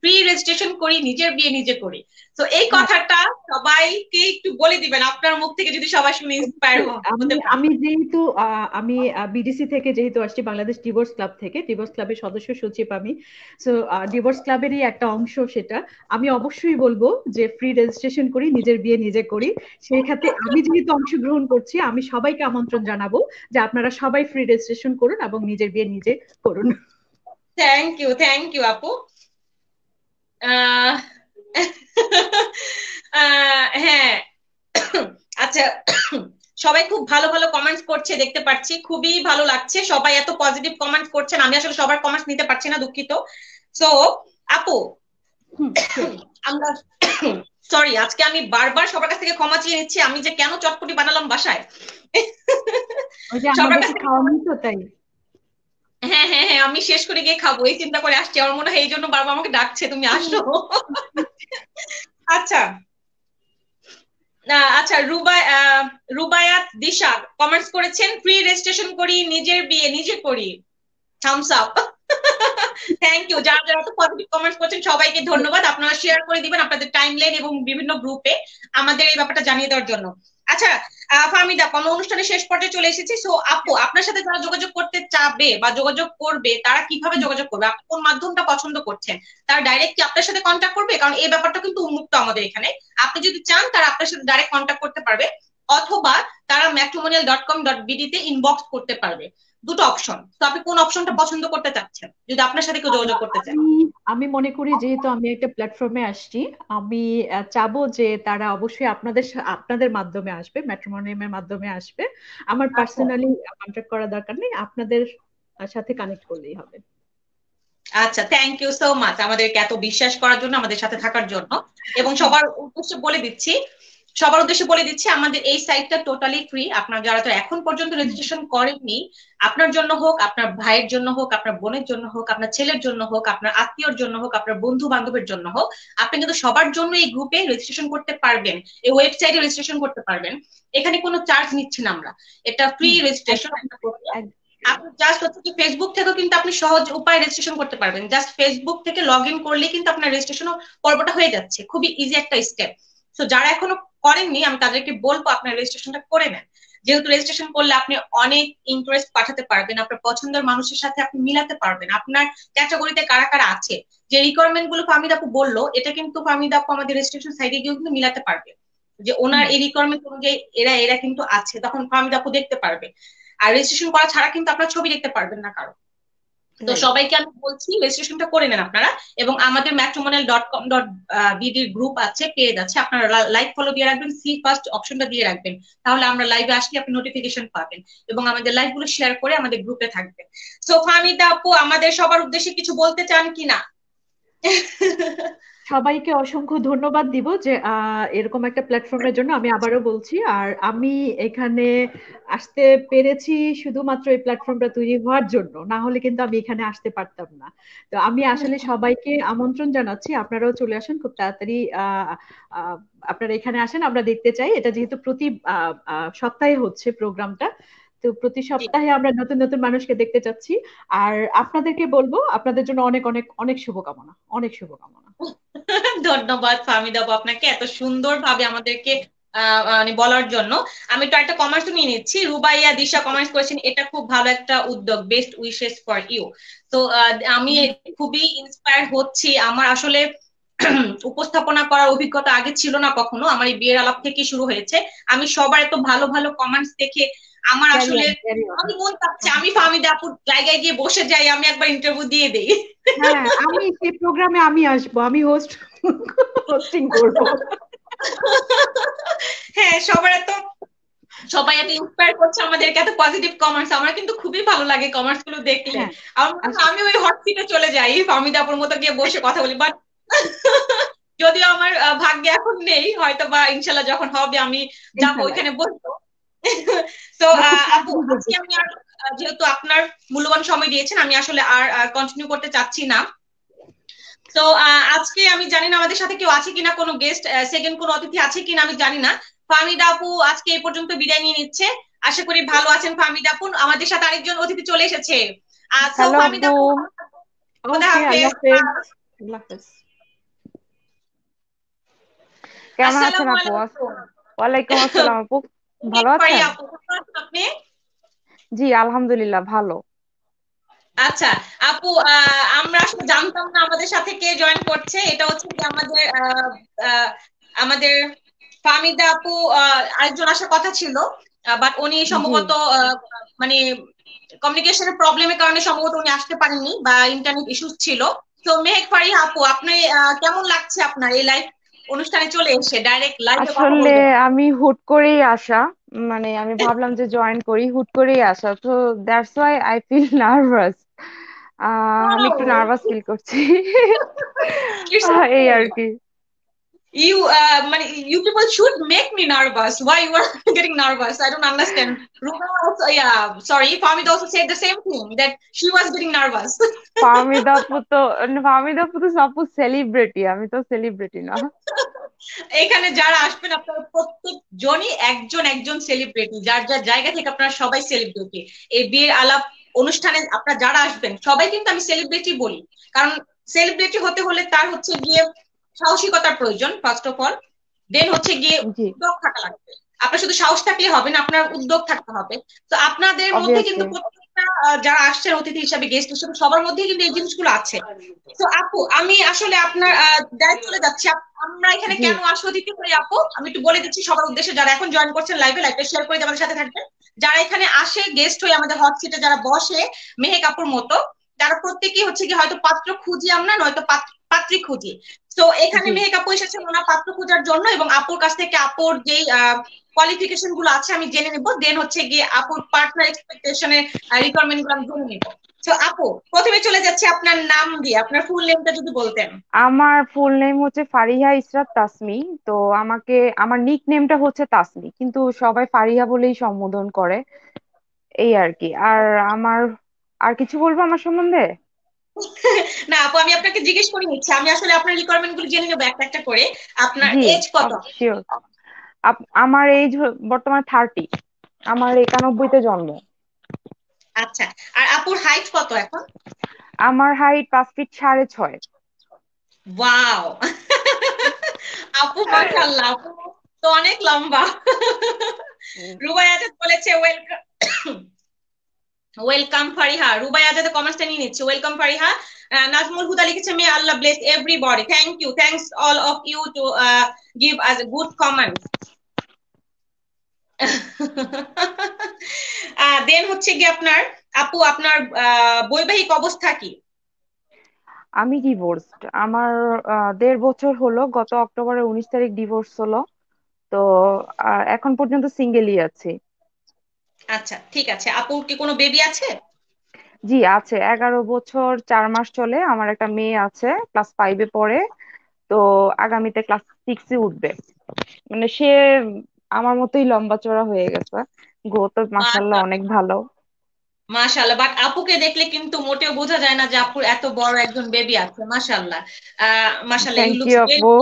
S1: প্রি রেজিস্ট্রেশন করি নিজের বিয়ে নিজে করি। তো এই
S2: হ্যাঁ।
S1: কথাটা সবাইকে একটু বলে দিবেন, আপনার মুখ থেকে যদি সবাই শুনে ইন্সপায়ার
S2: অবশ্যই। আমি
S1: হতে পারে।
S2: আমি যেহেতু আমি বিডিসি থেকে যেহেতু আসছি, বাংলাদেশ ডিভোর্স ক্লাব থেকে, ডিভোর্স ক্লাবের সদস্য সচিব আমি। সো ডিভোর্স ক্লাবেরই একটা অংশ সেটা। আমি অবশ্যই বলবো যে ফ্রি রেজিস্ট্রেশন করি, নিজের বিয়ে নিজে করি। সেই ক্ষেত্রে আমি যেহেতু অংশগ্রহণ করছি, আমি সবাইকে আমন্ত্রণ জানাবো যে আপনারা সবাই ফ্রি রেজিস্ট্রেশন করুন এবং নিজের বিয়ে নিজে করুন।
S1: থ্যাংক ইউ আপু। আহ হ্যাঁ, আচ্ছা, সবাই খুব ভালো ভালো কমেন্টস করছে দেখতে পাচ্ছি, খুবই ভালো লাগছে, সবাই এত পজিটিভ কমেন্টস করছেন, আমি আসলে সবার কমেন্টস নিতে পারছি না, দুঃখিত। সো আপু,
S2: হুম, শিওর।
S1: আমরা সরি, আজকে আমি বারবার সবার কাছ থেকে ক্ষমা চেয়ে নিচ্ছি, আমি যে কেন চটপটি বানালাম বাসায়
S2: ওই যে
S1: সবার কাছ
S2: আমাদেরকে
S1: থেকে
S2: খাওয়ানো তো তাই।
S1: হ্যাঁ হ্যাঁ হ্যাঁ, আমি শেষ করে গিয়ে খাবো এই চিন্তা করে আসছি, আমার মনে হয় এই জন্য বারবার আমাকে ডাকছে তুমি আসো। আচ্ছা, আচ্ছা, রুবায়াত দিশা কমেন্টস করেছেন, প্রি রেজিস্ট্রেশন করি নিজের বিয়ে নিজে করি, থামস আপ। থ্যাংক ইউ, যারা যারা তো পজিটিভ কমেন্টস করছেন সবাইকে ধন্যবাদ, আপনারা শেয়ার করে দিবেন আপনাদের টাইমলাইন এবং বিভিন্ন গ্রুপে আমাদের এই ব্যাপারটা জানিয়ে দেওয়ার জন্য। আচ্ছা, ফাহমিদা, কোনো অনুষ্ঠানের শেষ পর্যায়ে চলে এসেছি, সো আপু আপনার সাথে যারা যোগাযোগ করতে চাবে বা যোগাযোগ করবে তারা কিভাবে যোগাযোগ করবে, আপনি কোন মাধ্যমটা পছন্দ করছেন, তারা ডাইরেক্ট কি আপনার সাথে কন্ট্যাক্ট করবে? কারণ এই ব্যাপারটা কিন্তু উন্মুক্ত আমাদের এখানে, আপনি যদি চান তারা আপনার সাথে ডাইরেক্ট কন্ট্যাক্ট করতে পারবে, অথবা তারা matrimonial.com.bd তে ইনবক্স করতে পারবে, দুটো অপশন। তো আপনি কোন অপশনটা পছন্দ করতে চাচ্ছেন যদি আপনার সাথে কেউ যোগাযোগ করতে চায়?
S2: আমি আমি মনে করি যেহেতু আমি একটা প্ল্যাটফর্মে আসছি, আমি চাবো যে তারা অবশ্যই আপনাদের মাধ্যমে আসবে, ম্যাট্রিমোনিয়ামের মাধ্যমে আসবে। আমার
S1: আচ্ছা
S2: পার্সোনালি কন্ট্যাক্ট করার দরকার নেই, আপনাদের সাথে কানেক্ট করলেই হবে।
S1: আচ্ছা, থ্যাংক ইউ সো মাচ আমাদেরকে এত বিশ্বাস করার জন্য, আমাদের সাথে থাকার জন্য। এবং সবার উদ্দেশ্যে বলে দিচ্ছি আমাদের এই সাইটটা টোটালি ফ্রি, আপনারা যারা তো এখন পর্যন্ত রেজিস্ট্রেশন করেননি, আপনার জন্য হোক, আপনার ভাইয়ের জন্য হোক, আপনার বোনের জন্য হোক, আপনার ছেলের জন্য হোক, আপনার আত্মীয়র জন্য হোক, আপনার বন্ধু বান্ধবের জন্য হোক, আপনি কিন্তু সবার জন্য এই গ্রুপে রেজিস্ট্রেশন করতে পারবেন, এই ওয়েবসাইটে রেজিস্ট্রেশন করতে পারবেন। এখানে কোনো চার্জ নিচ্ছি না আমরা, এটা ফ্রি
S2: হুম।
S1: রেজিস্ট্রেশন
S2: একদম।
S1: একটা প্রক্রিয়া।
S2: একদম।
S1: আপনি জাস্ট হচ্ছে কি ফেসবুক থেকেও কিন্তু আপনি সহজ উপায়ে রেজিস্ট্রেশন করতে পারবেন, জাস্ট ফেসবুক থেকে লগ ইন করলেই কিন্তু আপনার রেজিস্ট্রেশন পর্বটা হয়ে যাচ্ছে, খুবই ইজি একটা স্টেপ। তো যারা এখনো করেননি আমি তাদেরকে বলবো আপনার রেজিস্ট্রেশনটা করে নেন, যেহেতু রেজিস্ট্রেশন করলে আপনি অনেক ইন্টারেস্ট পাঠাতে পারবেন, আপনার পছন্দের মানুষের সাথে আপনি মিলাতে পারবেন, আপনার ক্যাটাগরিতে কারা কারা আছে, যে রিকোয়ারমেন্ট গুলো ফাহমিদ আপু বললো এটা কিন্তু ফাহমিদ আপু আমাদের রেজিস্ট্রেশন সাইটে গিয়েও কিন্তু মিলাতে পারবে, যে ওনার
S2: হুম।
S1: এই রিকোয়ারমেন্ট অনুযায়ী এরা এরা কিন্তু আছে, তখন ফাহমিদ আপু দেখতে পারবে। আর রেজিস্ট্রেশন করা ছাড়া কিন্তু আপনার ছবি দেখতে পারবেন না কারো, তো
S2: রাইট।
S1: সবাইকে আমি বলছি রেজিস্ট্রেশনটা করে নেন আপনারা, এবং আমাদের matrimonial.com.bd গ্রুপ আছে, পেজ আছে, আপনারা লাইক ফলো দিয়ে রাখবেন, সি ফার্স্ট অপশনটা দিয়ে রাখবেন, তাহলে আমরা লাইভে আসলে আপনি নোটিফিকেশন পাবেন এবং আমাদের লাইভ গুলো শেয়ার করে আমাদের গ্রুপে থাকবেন। সো ফাহমিদা আপু, আমাদের সবার উদ্দেশ্যে কিছু বলতে চান কিনা?
S2: সবাইকে অসংখ্য ধন্যবাদ দিব যে এরকম একটা প্ল্যাটফর্মের জন্য। আমি আবারও বলছি, আর আমি এখানে আসতে পেরেছি শুধুমাত্র এই প্ল্যাটফর্মটা তৈরি হওয়ার জন্য, না হলে কিন্তু আমি এখানে আসতে পারতাম না। তো আমি আসলে সবাইকে আমন্ত্রণ জানাচ্ছি, আপনারাও চলে আসেন খুব তাড়াতাড়ি। আহ, আপনারা এখানে আসেন, আমরা দেখতে চাই। এটা যেহেতু প্রতি সপ্তাহে হচ্ছে প্রোগ্রামটা, তো প্রতি
S1: জি।
S2: সপ্তাহে আমরা নতুন নতুন মানুষকে দেখতে চাচ্ছি। আর আপনাদেরকে বলবো, আপনাদের জন্য অনেক অনেক অনেক শুভকামনা, অনেক শুভকামনা।
S1: ধন্যবাদ ফাহমিদা আপু আপনাকে এত সুন্দর ভাবে আমাদেরকে মানে বলার জন্য। আমি তো একটা কমার্স নিয়ে নিচ্ছি, রুবাইয়া দিশা কমার্স করেছেন, এটা খুব ভালো একটা উদ্যোগ, বেস্ট উইশেস ফর ইউ। তো আমি খুবই ইন্সপায়ার হচ্ছি। আমার আসলে উপস্থাপনা করার অভিজ্ঞতা আগে ছিল না কখনো, আমার এই বিয়ের আলাপ থেকে শুরু হয়েছে। আমি সবার এত ভালো ভালো কমেন্টস দেখে আমার
S2: ক্যারি
S1: আসলে
S2: অন, ক্যারি অন।
S1: আমি মন চাচ্ছে আমি ফাহমিদা আপুর জায়গায় গিয়ে বসে যাই, আমি একবার ইন্টারভিউ দিয়ে দেই।
S2: হ্যাঁ, আমি সেই প্রোগ্রামে আমি আসবো, আমি হোস্টিং করব।
S1: হ্যাঁ, সবাই এত ইন্সপায়ার করছে আমাদেরকে, এত পজিটিভ কমেন্টস, আমার কিন্তু খুবই ভালো লাগে কমেন্টস গুলো দেখলে।
S2: হ্যাঁ,
S1: আমার মনে হয় আমি ওই হট সিটে চলে যাই, ফাহমিদা আপুর মতো গিয়ে বসে কথা বলি, বাট যদিও আমার ভাগ্যে এখন নেই, হয়তো বা ইনশাল্লাহ যখন হবে আমি যাবো
S2: ইনশাল্লাহ।
S1: ওইখানে বসবো। তো
S2: আমরা খুব
S1: আপু
S2: তাড়াতাড়ি
S1: আজকে
S2: বলবো।
S1: আমি আর যেহেতু আপনার মূল্যবান সময় দিয়েছেন, আমি আসলে আর কন্টিনিউ করতে চাচ্ছি না। তো আজকে আমি জানি না আমাদের সাথে কেউ আছে কিনা, কোনো গেস্ট সেকেন্ড কোনো অতিথি আছে কিনা আমি জানি না। ফাহমিদা আপু আজকে এই পর্যন্ত বিদায় নিয়ে নিচ্ছে। আশা করি ভালো আছেন ফাহমিদা আপু। আমাদের সাথে আরেকজন অতিথি চলে এসেছে। সো
S3: হ্যালো
S1: ফাহমিদা
S3: আপু।
S1: আপু, খোদা
S2: ওকে, আল্লাহ
S1: হাফেজ।
S2: হাফেজ। আল্লাহ হাফেজ।
S3: কেমন আছেন
S1: আসসালামু
S3: আপু?
S1: আলাইকুম।
S3: ওয়ালাইকুম আসসালাম আপু। ভালো
S1: পারি
S3: আছেন?
S1: আপু, কেমন আছেন আপনি?
S3: জি আলহামদুলিল্লাহ ভালো।
S1: আচ্ছা আপু, আমরা আসলে জানতাম না আমাদের সাথে কে জয়েন করছে। এটা হচ্ছে কি আমাদের আমাদের ফাহমিদা আপু, আরেকজন আসার কথা ছিল, বাট উনি
S3: জি।
S1: সম্ভবত মানে কমিউনিকেশনের প্রবলেমের কারণে সম্ভবত উনি আসতে পারেননি, বা ইন্টারনেট ইস্যুস ছিল। তো মেহেক ফারিহা আপু, আপনি কেমন লাগছে আপনার এই লাইভ অনুষ্ঠানে চলে এসে ডাইরেক্ট লাইভে কথা
S3: আসলে
S1: বলবেন?
S3: আমি হুট করেই আসা, মানে আমি ভাবলাম যে জয়েন করি, হুট করেই আসা, তো that's why I feel nervous. আমি একটু নার্ভাস ফিল করছি।
S1: ইটস
S3: এই
S1: ওকে।
S3: আর কি।
S1: You people should make me nervous. Why you are getting nervous? I don't understand. Ruba also, yeah, sorry. Fahmid also said the same thing, that she was getting nervous.
S3: Fahmida আপু তো ফাহমিদা আপু তো আপু celebrity, আমি তো celebrity না।
S1: এখানে যারা আসবেন আপনারা প্রত্যেক জনই একজন একজন সেলিব্রিটি, যার যার জায়গা থেকে আপনারা সবাই সেলিব্রিটি। এই বিয়ের আলাপ অনুষ্ঠানে আপনারা যারা আসবেন সবাই কিন্তু আমি সেলিব্রিটি বলি, কারণ সেলিব্রিটি হতে হলে তার হচ্ছে গিয়ে সাহসিকতার প্রয়োজন ফার্স্ট অফ অল, দেন হচ্ছে গিয়ে
S3: জি
S1: উদ্যোগ থাকা লাগবে। আপনার শুধু সাহস থাকলে হবে না, আপনার উদ্যোগ থাকতে হবে। তো আপনাদের মধ্যে কিন্তু
S3: অবভিয়াসলি।
S1: প্রত্যেকটা যারা আসছেন অতিথি হিসাবে, গেস্ট হিসেবে, সবার মধ্যেই কিন্তু এই জিনিসগুলো আছে। তো আপু, আমি আসলে আপনার ডাইরেক্ট চলে যাচ্ছি। আমরা এখানে
S3: জি
S1: কেন আসবো অতিথি হয়ে আপু, আমি একটু বলে দিচ্ছি সবার উদ্দেশ্যে, যারা এখন জয়েন করছেন লাইভে, লাইভটা শেয়ার করে দিয়ে আমাদের সাথে থাকবেন। যারা এখানে আসে গেস্ট হয়ে, আমাদের হট সিটে যারা বসে মেহেক আপুর মতো, তারা প্রত্যেকেই হচ্ছে কি হয়তো পাত্র খুঁজি আমরা, নয়তো পাত্রী খুঁজি। তো এখানে
S3: জি
S1: মেহেক আপু এসেছেন ওনার পাত্র খোঁজার জন্য, এবং আপুর কাছ থেকে আপুর যেই কোয়ালিফিকেশন গুলো আছে আমি জেনে নিবো, দেন হচ্ছে গিয়ে আপুর পার্টনার এক্সপেকটেশনের রিকোয়ারমেন্ট গুলো আমি জেনে নিবো। তো আপু, প্রথমে চলে যাচ্ছে আপনার নাম দিয়ে, আপনার ফুল নেমটা যদি বলতেন।
S3: আমার ফুল নেম হচ্ছে ফারিহা ইসরাত তাসমি। তো আমাকে আমার নিক নেমটা হচ্ছে তাসমি, কিন্তু সবাই ফারিহা বলেই সম্বোধন করে, এই আর কি। আর আমার আর কিছু বলবো আমার সম্বন্ধে?
S1: না আপু, আমি আপনাকে জিজ্ঞেস করে নিচ্ছি, আমি আসলে আপনার রিকোয়ারমেন্ট গুলো জেনে নেবো একটা একটা করে। আপনার
S3: জি
S1: এজ কত?
S3: শিওর। আমার এইজ বর্তমানে 30। আমার 91-তে জন্ম।
S1: আচ্ছা, আর আপুর হাইট কত এখন?
S3: আমার হাইট 5 ফিট 6.5।
S1: ওয়াও। আপু মাশাআল্লাহ, আপু তো অনেক লম্বা। রুবাই আজাদ বলেছে ওয়েলকাম, ওয়েলকাম ফারিহা। রুবাই আজাদ কমেন্টসটা নিয়ে নিচ্ছে, ওয়েলকাম ফারিহা। নাজমুল হুদা লিখেছে may Allah bless everybody, thank you, thanks all of you to give us good comment. Then হচ্ছে গিয়ে আপনার আপু আপনার বৈবাহিক অবস্থা কি?
S3: আমি ডিভোর্সড। আমার 1.5 বছর হলো, গত অক্টোবরের 19 তারিখ ডিভোর্স হলো। তো এখন পর্যন্ত সিঙ্গেলই আছি।
S1: আচ্ছা ঠিক আছে, আপুর কি কোনো বেবি আছে?
S3: জি আছে, 11 বছর 4 মাস চলে। আমার একটা মেয়ে আছে, ক্লাস 5-এ পড়ে। তো আগামীতে ক্লাস 6-এ উঠবে। মানে সে আমার মতোই লম্বা চড়া হয়ে গেছে। গ্রোথ মাশাআল্লাহ অনেক ভালো।
S1: মাশাআল্লাহ, বাট আপুকে দেখলে কিন্তু মোটেও বোঝা যায় না যে আপুর এত বড় একজন বেবি আছে। মাশাআল্লাহ, মাশাআল্লাহ, you
S3: thank
S1: looks
S3: you
S1: very.
S3: আপু।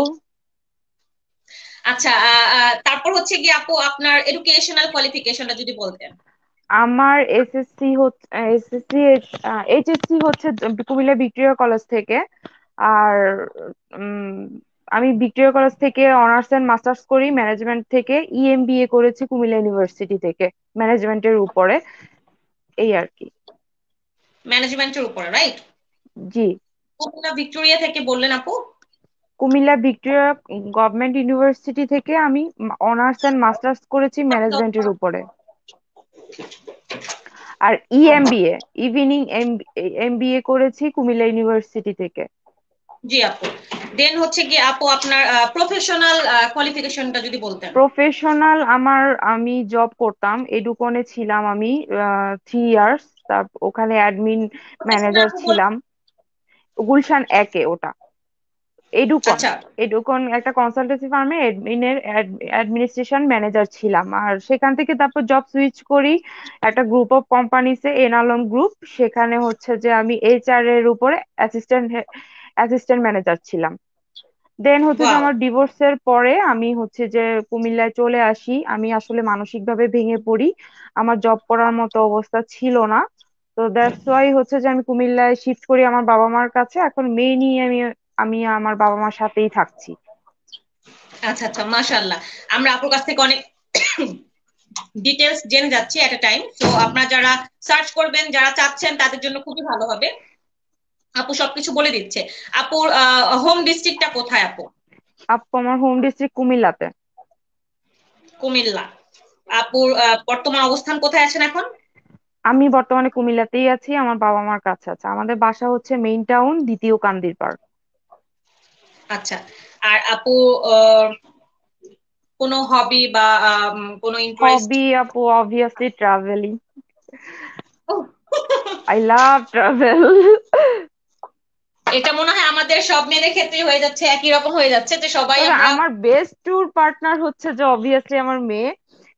S1: আচ্ছা, তারপর হচ্ছে কি আপু আপনার এডুকেশনাল কোয়ালিফিকেশনটা যদি বলতেন।
S3: আমার এসএসসি হচ্ছে, এসএসসি এইচএসসি হচ্ছে কুমিল্লা ভিক্টোরিয়া কলেজ থেকে। আর উম, আমি ভিক্টোরিয়া কলেজ থেকে অনার্স এন্ড মাস্টার্স করি ম্যানেজমেন্ট থেকে। ইএমবিএ করেছি কুমিল্লা ইউনিভার্সিটি থেকে ম্যানেজমেন্টের উপরে। এই আর কি।
S1: ম্যানেজমেন্টের উপরে, রাইট?
S3: জি।
S1: খুলনা ভিক্টোরিয়া থেকে বললেন আপু?
S3: কুমিল্লা ভিক্টোরিয়া গভর্নমেন্ট ইউনিভার্সিটি থেকে আমি অনার্স এন্ড মাস্টার্স করেছি ম্যানেজমেন্টের উপরে। আর ইএমবিএ, ইভিনিং এমবিএ করেছি কুমিল্লা ইউনিভার্সিটি থেকে।
S1: জি আপু। দেন হচ্ছে কি আপু আপনার প্রফেশনাল কোয়ালিফিকেশনটা যদি বলতেন।
S3: প্রফেশনাল আমার, আমি জব করতাম এডুকনে, ছিলাম আমি 3 ইয়ার্স। তার ওখানে অ্যাডমিন
S1: এখানে
S3: ম্যানেজার
S1: আপু
S3: ছিলাম। গুলশান 1-এ ওটা। এডুকন।
S1: আচ্ছা।
S3: এডুকন একটা কনসালটেন্সি ফার্মে এডমিনের অ্যাডমিনিস্ট্রেশন ম্যানেজার ছিলাম। আর সেখান থেকে তারপর জব সুইচ করি একটা গ্রুপ অফ কোম্পানিসে, এনালন গ্রুপ। সেখানে হচ্ছে যে আমি এইচআর এর উপরে অ্যাসিস্ট্যান্ট ম্যানেজার ছিলাম। দেন হচ্ছে যে
S1: ওয়াও।
S3: আমার ডিভোর্সের পরে আমি হচ্ছে যে কুমিল্লায় চলে আসি। আমি আসলে মানসিকভাবে ভেঙে পড়ি। আমার জব করার মতো অবস্থা ছিল না। তো দ্যাটস ওয়াই হচ্ছে যে আমি কুমিল্লায় শিফট করি আমার বাবা মার কাছে। এখন মেয়ে নিয়ে আমি আমি আমার বাবা মার সাথেই থাকছি।
S1: আচ্ছা আচ্ছা, মাশাআল্লাহ। আমরা আপুর কাছ থেকে অনেক ডিটেলস জেনে যাচ্ছি এট এ টাইম। তো আপনারা যারা সার্চ করবেন, যারা চাচ্ছেন, তাদের জন্য খুবই ভালো হবে। আপু সবকিছু বলে দিচ্ছে। আপুর হোম ডিস্ট্রিক্টটা কোথায় আপু?
S3: আপু আমার হোম ডিস্ট্রিক্ট কুমিল্লাতে।
S1: কুমিল্লা। আপুর বর্তমান অবস্থান কোথায় আছেন এখন?
S3: আমি বর্তমানে কুমিল্লাতেই আছি, আমার বাবা মার কাছে আছে। আমাদের বাসা হচ্ছে মেইন টাউন, দ্বিতীয় কান্দির পাড়।
S1: আচ্ছা। আর আপু আহ, কোনো হবি বা কোনো ইন্টারেস্ট?
S3: হবি আপু obviously travelling. I love travel.
S1: এটা মনে হয় আমাদের সব মেয়েদের ক্ষেত্রে হয়ে যাচ্ছে, একই রকম হয়ে যাচ্ছে যে সবাই
S3: তবে
S1: আমরা।
S3: আমার বেস্ট ট্যুর পার্টনার হচ্ছে যে অবভিয়াসলি আমার মেয়ে।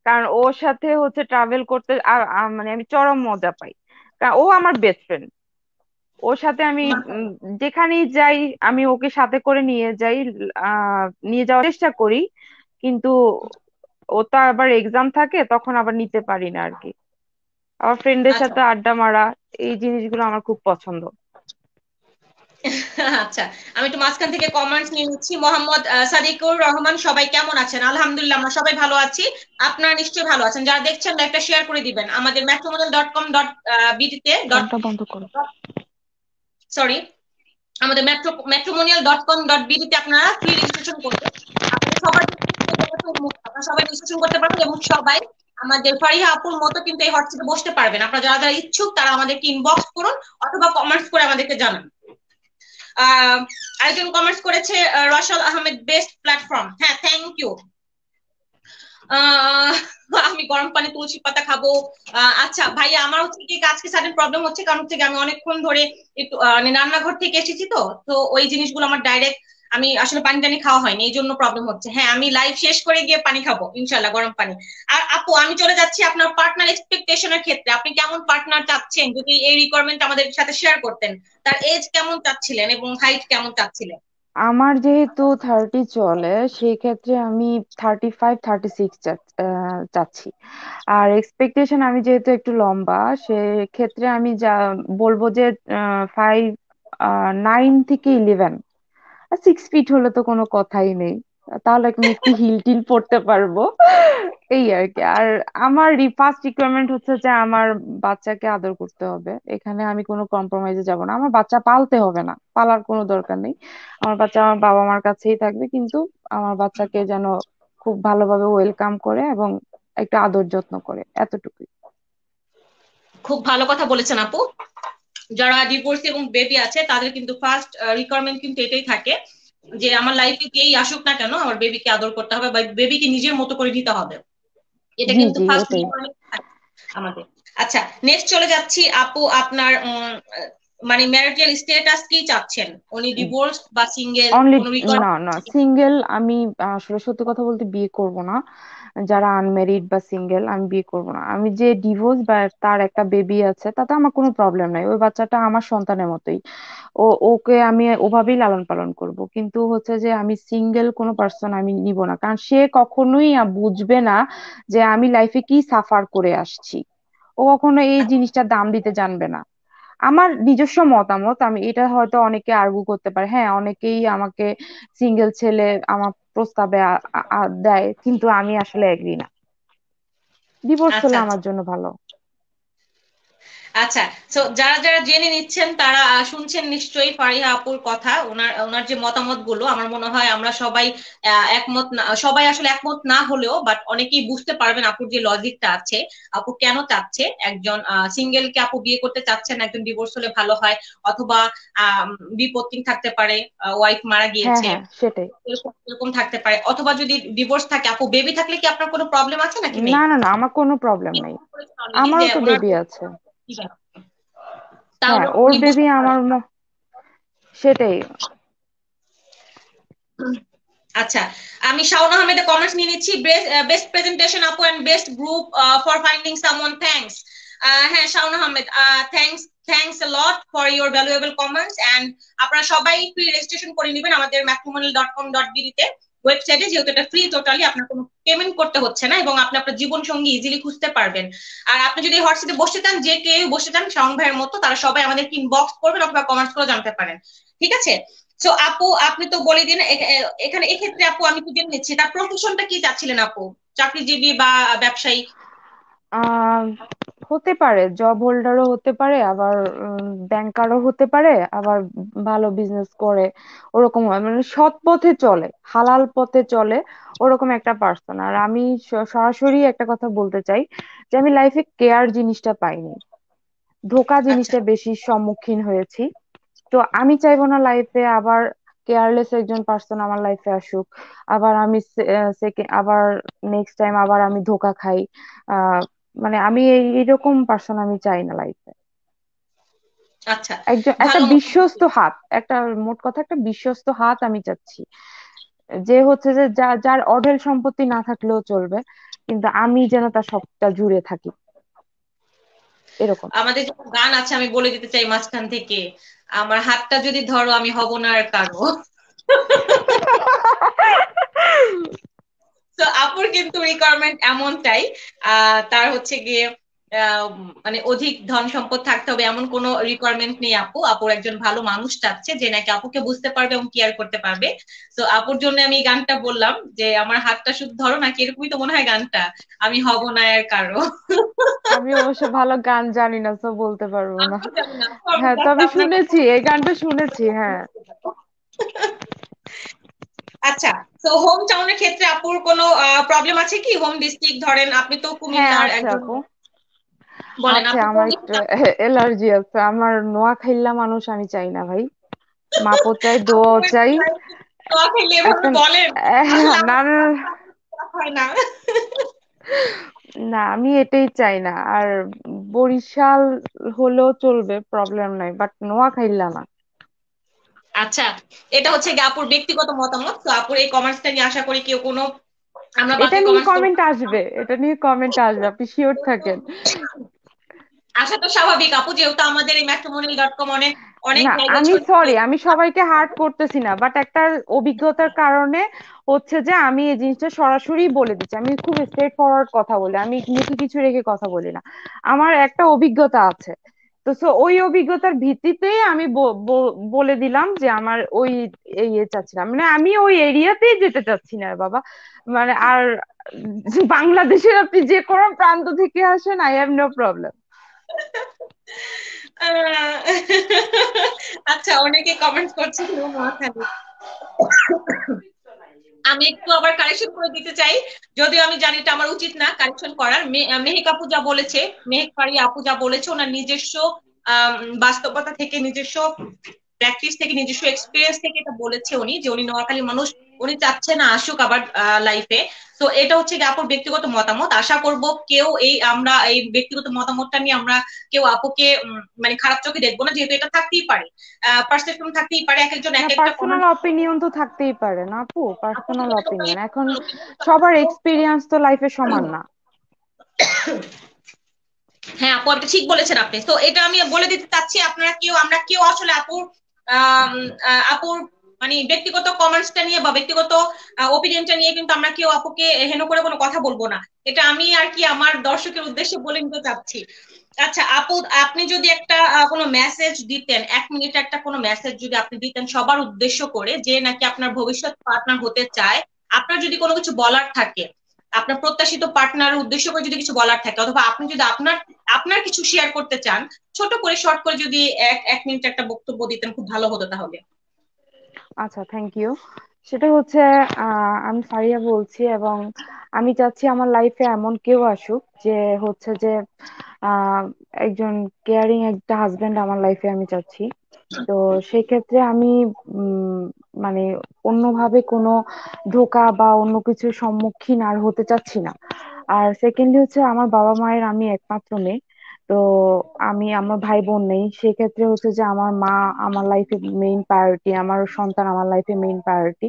S3: কারণ ওর সাথে হচ্ছে ট্রাভেল করতে আর মানে আমি চরম মজা পাই। কারণ ও আমার বেস্ট ফ্রেন্ড। ওর সাথে আমি উম, যেখানেই যাই আমি ওকে সাথে করে নিয়ে যাই। নিয়ে যাওয়ার চেষ্টা করি, কিন্তু ও তো আবার এক্সাম থাকে, তখন আবার নিতে পারি না আর কি। আবার ফ্রেন্ডদের
S1: আচ্ছা
S3: সাথে আড্ডা মারা, এই জিনিসগুলো আমার খুব পছন্দ।
S1: আচ্ছা, আমি একটু মাঝখান থেকে কমেন্টস নিয়ে নিচ্ছি। মোহাম্মদ সাদিকুর রহমান, সবাই কেমন আছেন? আলহামদুলিল্লাহ, আমরা সবাই ভালো আছি। আপনারা নিশ্চয়ই ভালো আছেন। যারা দেখছেন একটা শেয়ার করে দিবেন আমাদের matrimonial.com.bd তে
S3: ফোনটা বন্ধ করো।
S1: সরি, আমাদের matrimonial.com.bd তে আপনারা ফ্রি রেজিস্ট্রেশন করবেন। আপনাদের সবার জন্য কিন্তু এই জায়গাটা উন্মুক্ত। আপনারা সবাই রেজিস্ট্রেশন করতে পারবেন এবং সবাই আমাদের ফারিহা আপুর মতো কিন্তু এই হট সিটে বসতে পারবেন। আপনারা যারা যারা ইচ্ছুক তারা আমাদেরকে ইনবক্স করুন অথবা কমেন্টস করে আমাদেরকে জানান। আহ আরেকজন কমেন্টস করেছে, রাশাল আহমেদ, বেস্ট প্ল্যাটফর্ম। হ্যাঁ, থ্যাংক ইউ। আহ আমি গরম পানি তুলসী পাতা খাবো। আচ্ছা ভাইয়া, আমার হচ্ছে কি আজকে সাডেন প্রবলেম হচ্ছে, কারণ হচ্ছে কি আমি অনেকক্ষণ ধরে একটু মানে রান্নাঘর থেকে এসেছি। তো তো ওই জিনিসগুলো আমার ডাইরেক্ট, আমি আসলে পানি টানি খাওয়া হয়নি, এই জন্য প্রবলেম হচ্ছে। হ্যাঁ, আমি লাইভ শেষ করে গিয়ে পানি খাবো ইনশাল্লাহ, গরম পানি। আর আপু আমি চলে যাচ্ছি আপনার পার্টনার এক্সপেকটেশনের ক্ষেত্রে। আপনি কেমন পার্টনার চাচ্ছেন, যদি এই রিকোয়ারমেন্ট আমাদের সাথে শেয়ার করতেন। তার এজ কেমন চাচ্ছিলেন এবং হাইট কেমন চাচ্ছিলেন?
S3: আমার যেহেতু 30 চলে, সেই ক্ষেত্রে আমি 35-36 চাচ্ছি। আর এক্সপেকটেশন, আমি যেহেতু একটু লম্বা, সেক্ষেত্রে আমি যা বলবো যে 9 থেকে 11। 6 ফিট হলে তো কোনো কথাই নেই, তাহলে আমি একটু হিল টিল পড়তে পারবো। এই আর কি। আর আমার ফার্স্ট রিকোয়ারমেন্ট হচ্ছে যে আমার বাচ্চাকে আদর করতে হবে। এখানে আমি কোনো কম্প্রোমাইজে যাব না। আমার বাচ্চা পালতে হবে না, পালার কোনো দরকার নেই। আমার বাচ্চা আমার বাবা মার কাছেই থাকবে, কিন্তু আমার বাচ্চাকে যেন খুব ভালোভাবে ওয়েলকাম করে এবং একটু আদর যত্ন করে, এতটুকুই।
S1: খুব ভালো কথা বলেছেন আপু। যারা ডিভোর্স এবং বেবি আছে তাদের কিন্তু ফার্স্ট রিকোয়ারমেন্ট কিন্তু এটাই থাকে যে আমার লাইফে যেই আসুক না কেন আমার বেবিকে আদর করতে হবে বা বেবিকে নিজের মতো করে নিতে হবে। এটা
S3: জি
S1: কিন্তু
S3: জি,
S1: ফার্স্ট
S3: এটাই।
S1: রিকোয়ারমেন্ট আমাদের। আচ্ছা, নেক্সট চলে যাচ্ছি আপু, আপনার মানে ম্যারিটাল স্ট্যাটাস কি চাচ্ছেন? উনি ডিভোর্স বা সিঙ্গেল,
S3: অনলি,
S1: কোনো
S3: না
S1: রিকোয়ারমেন্ট?
S3: না, সিঙ্গেল। আমি আসলে সত্যি কথা বলতে বিয়ে করব না। যারা আনমেরিড বা সিঙ্গেল, আমি বিয়ে করব না। আমি যে ডিভোর্স বা তার একটা বেবি আছে, তাতে আমার কোনো প্রবলেম নাই। ওই বাচ্চাটা আমার সন্তানের মতোই। ওকে আমি ওভাবেই লালন পালন করব। কিন্তু হচ্ছে যে আমি সিঙ্গেল কোনো পার্সন আমি নিব না, কারণ সে কখনোই বুঝবে না যে আমি লাইফে কি সাফার করে আসছি। ও কখনো এই জিনিসটার দাম দিতে জানবে না। আমার নিজস্ব মতামত, আমি এটা হয়তো অনেকে আর্গু করতে পারে, হ্যাঁ অনেকেই আমাকে সিঙ্গেল ছেলে আমার প্রস্তাবে দেয়, কিন্তু আমি আসলে এগ্রি না। ডিভোর্স
S1: আচ্ছা
S3: হলে
S1: আচ্ছা।
S3: আমার জন্য ভালো।
S1: আচ্ছা, তো যারা যারা জেনে নিচ্ছেন তারা শুনছেন নিশ্চয়ই ফারিহা আপুর কথা, ওনার ওনার যে মতামত গুলো আমার মনে হয় আমরা সবাই একমত না, সবাই আসলে একমত না হলেও বাট অনেকেই বুঝতে পারবেন আপুর যে লজিকটা আছে, আপু কেন চাচ্ছে একজন সিঙ্গেল কে আপু বিয়ে করতে চাচ্ছেন, একজন ডিভোর্স হলে ভালো হয়, অথবা আহ বিপত্তি থাকতে পারে, ওয়াইফ মারা
S3: হ্যাঁ
S1: গিয়েছে,
S3: হ্যাঁ, সেটাই।
S1: এরকম এরকম থাকতে পারে, অথবা যদি ডিভোর্স থাকে, আপু বেবি থাকলে কি আপনার কোনো প্রবলেম আছে নাকি নেই?
S3: না না না, আমার কোনো প্রবলেম নাই।
S1: অলরেডি যে
S3: আমারও তো
S1: ওনার
S3: বেবি আছে। হ্যাঁ,
S1: তাহলে
S3: ওর
S1: উনি
S3: বেবি
S1: বুঝতে
S3: আমার
S1: পারবেন।
S3: সেটাই।
S1: আচ্ছা, আমি শাওন আহমেদের কমেন্টস নিয়ে নিচ্ছি। বেস্ট প্রেজেন্টেশন আপু and best group for finding someone, thanks. হ্যাঁ Shaon Ahmed, thanks, thanks a lot for your valuable comments. And আপনারা সবাই ফ্রি রেজিস্ট্রেশন করে নেবেন আমাদের matrimonial.com.bd তে, ওয়েবসাইটে, যেহেতু এটা ফ্রি টোটালি, আপনার কোনো পেমেন্ট করতে হচ্ছে না এবং আপনি আপনার জীবন সঙ্গী ইজিলি খুঁজতে পারবেন। আর আপনি যদি হোয়াটসঅ্যাপে বসতে চান, যে কেউ বসতে চান শাওন ভাইয়ের মতো, তারা সবাই আমাদের ইনবক্স করবেন অথবা কমেন্টস করে জানতে পারেন। ঠিক আছে? সো আপু আপনি তো বলে দিন এখানে এক্ষেত্রে আপু আমি তো জেনে নিচ্ছি তার প্রফেশনটা কি চাচ্ছিলেন আপু, চাকরিজীবী বা ব্যবসায়ী?
S3: আহ হতে পারে, জব হোল্ডারও হতে পারে, আবার ব্যাংকারও হতে পারে, আবার ভালো বিজনেস করে, ওরকম হয়, মানে সৎ পথে চলে, হালাল পথে চলে, ওরকম একটা পার্সন। আর আমি সরাসরি একটা কথা বলতে চাই, যে আমি লাইফে কেয়ার জিনিসটা পাইনি, ধোঁকা
S1: আচ্ছা
S3: জিনিসটা বেশি সম্মুখীন হয়েছি। তো আমি চাইবো না লাইফে আবার কেয়ারলেস একজন পার্সন আমার লাইফে আসুক, আবার আমি আবার নেক্সট টাইম আবার আমি ধোঁকা খাই। আহ মানে আমি এইরকম পার্সন আমি চাই না লাইফে।
S1: আচ্ছা,
S3: একজন একটা
S1: ভালো মতামত।
S3: বিশ্বস্ত হাত, একটা মোট কথা একটা বিশ্বস্ত হাত আমি চাচ্ছি, যে হচ্ছে যে যার অঢেল সম্পত্তি না থাকলেও চলবে, কিন্তু আমি যেন তার সবটা জুড়ে থাকি, এরকম।
S1: আমাদের যে গান আছে আমি বলে দিতে চাই মাঝখান থেকে, আমার হাতটা যদি ধরো আমি হব না আর কারো। তো আপুর কিন্তু রিকোয়ারমেন্ট এমনটাই, তার হচ্ছে গিয়ে মানে অধিক ধন সম্পদ থাকতে হবে এমন কোনো রিকোয়ারমেন্ট নেই আপু, আপুর একজন ভালো মানুষ চাচ্ছে যে নাকি আপুকে বুঝতে পারবে এবং কেয়ার করতে পারবে। তো আপুর জন্য আমি এই গানটা বললাম যে আমার হাতটা শুধু ধরো, নাকি এরকমই তো মনে হয় গানটা, আমি হব না আর কারো।
S3: আমি অবশ্য ভালো গান জানি না, তো বলতে পারবো না।
S1: আমিও জানি না আপু, আমি
S3: হ্যাঁ,
S1: জাস্ট
S3: তবে
S1: আপনার
S3: শুনেছি, এই গানটা শুনেছি, হ্যাঁ।
S1: আচ্ছা। তো হোম টাউনের ক্ষেত্রে আপুর কোনো প্রবলেম আছে কি? হোম ডিস্ট্রিক্ট ধরেন আপনি তো
S3: হ্যাঁ
S1: কুমিল্লার
S3: আছে
S1: একজন,
S3: আপু,
S1: বলেন
S3: আছে।
S1: আপনি
S3: আমার
S1: কোন দিকে
S3: একটু
S1: চান?
S3: অ্যালার্জি আছে। আমার নোয়াখাইলা মানুষ আমি চাই না ভাই, মাপও চাই,
S1: আপু
S3: দোয়াও চাই।
S1: দোয়া খাইলে এভাবে
S3: একটা
S1: বলেন, আসলে
S3: না
S1: আমার
S3: না
S1: হয় না।
S3: না, আমি এটাই চাই না। আর বরিশাল হলেও চলবে, প্রবলেম নাই, বাট নোয়াখাইলা না।
S1: আচ্ছা, এটা হচ্ছে গিয়ে আপুর ব্যক্তিগত মতামত। তো আপুর এই কমেন্টসটা নিয়ে আশা করি কেউ কোনো, আমরা
S3: এটা
S1: বাজে
S3: নিয়ে
S1: কমেন্টস করবো
S3: কমেন্ট আসবে, এটা নিয়ে কমেন্ট আসবে, আপনি শিওর থাকেন।
S1: আশা তো স্বাভাবিক আপু, যেহেতু আমাদের এই ম্যাট্রিমোনিয়াল.কম অনেক অনেক
S3: না,
S1: জায়গায়
S3: আমি
S1: ছড়িয়ে।
S3: সরি, আমি সবাইকে হার্ট করতেছি না, বাট একটা অভিজ্ঞতার কারণে হচ্ছে যে আমি এই জিনিসটা সরাসরি বলে দিচ্ছি। আমি খুব স্ট্রেট ফরওয়ার্ড কথা বলি, আমি মুখে কিছু রেখে কথা বলি না। আমার একটা অভিজ্ঞতা আছে, তো ওই অভিজ্ঞতার ভিত্তিতেই আমি বলে দিলাম যে আমার ওই চাচ্ছিলাম, মানে আমি ওই এরিয়াতেই যেতে চাচ্ছি না বাবা। মানে আর বাংলাদেশের আপনি যে কোনো প্রান্ত থেকে আসেন, আই হ্যাভ নো প্রবলেম।
S1: আহ, আচ্ছা, অনেকে কমেন্টস করছে নোয়াখালী। আমি একটু আবার কারেকশন করে দিতে চাই, যদিও আমি জানি এটা আমার উচিত না কারেকশন করার। মেহেক আপু যা বলেছে, মেহেক ফারিয়া আপু যা বলেছে, ওনার নিজস্ব আম, বাস্তবতা থেকে, নিজস্ব প্র্যাকটিস থেকে, নিজস্ব এক্সপিরিয়েন্স থেকে এটা বলেছে উনি, যে উনি নোয়াখালীর মানুষ, উনি চাচ্ছে না আসুক আবার লাইফে। তো এটা হচ্ছে কি আপুর ব্যক্তিগত মতামত। আশা করব কেউ আমরা এই ব্যক্তিগত মতামতটা নিয়ে আমরা কেউ আপুকে মানে খারাপ চোখে দেখবো না, যেহেতু এটা থাকতেই পারে, পারসেপশন থাকতেই পারে, এক একজন
S3: না,
S1: এক একটা
S3: পার্সোনাল
S1: কমেন্ট।
S3: অপিনিয়ন তো থাকতেই পারে না আপু,
S1: আপু তো
S3: পার্সোনাল
S1: এতটাই
S3: অপিনিয়ন এখন
S1: personal opinion, তো
S3: সবার
S1: আপু
S3: এক্সপিরিয়েন্স তো লাইফে সমান না।
S1: হ্যাঁ আপু, আপনি ঠিক বলেছেন আপনি। তো এটা আমি বলে দিতে চাচ্ছি, আপনারা কেউ, আমরা কেউ আসলে আপুর আম, আপুর মানে ব্যক্তিগত কমেন্টসটা নিয়ে বা ব্যক্তিগত ওপিনিয়নটা নিয়ে কিন্তু আমরা কেউ আপুকে হেন করে কোনো কথা বলবো না। এটা আমি আর কি আমার দর্শকের উদ্দেশ্যে বলে নিতে চাচ্ছি। আচ্ছা আপু, আপনি যদি একটা কোনো মেসেজ দিতেন, 1 মিনিট একটা কোনো মেসেজ যদি আপনি দিতেন সবার উদ্দেশ্য করে, যে নাকি আপনার ভবিষ্যৎ পার্টনার হতে চায়, আপনার যদি কোনো কিছু বলার থাকে, আপনার প্রত্যাশিত পার্টনারের উদ্দেশ্য করে যদি কিছু বলার থাকে, অথবা আপনি যদি আপনার আপনার কিছু শেয়ার করতে চান, ছোট করে শর্ট করে যদি এক মিনিট একটা বক্তব্য দিতেন, খুব ভালো হতো তাহলে।
S3: আচ্ছা, থ্যাংক ইউ। সেটা হচ্ছে আমি ফারিয়া বলছি, এবং আমি চাচ্ছি আমার লাইফে এমন কেউ আসুক যে হচ্ছে যে আহ একজন কেয়ারিং একটা হাজবেন্ড আমার লাইফে আমি চাচ্ছি। তো সেক্ষেত্রে আমি উম মানে অন্যভাবে কোনো ধোঁকা বা অন্য কিছুর সম্মুখীন আর হতে চাচ্ছি না। আর সেকেন্ডলি হচ্ছে আমার বাবা মায়ের আমি একমাত্র মেয়ে। তো আমার ভাই বোন নেই, সেক্ষেত্রে হচ্ছে যে আমার মা আমার লাইফে মেইন প্রায়োরিটি, আমার সন্তান আমার লাইফে মেইন প্রায়োরিটি।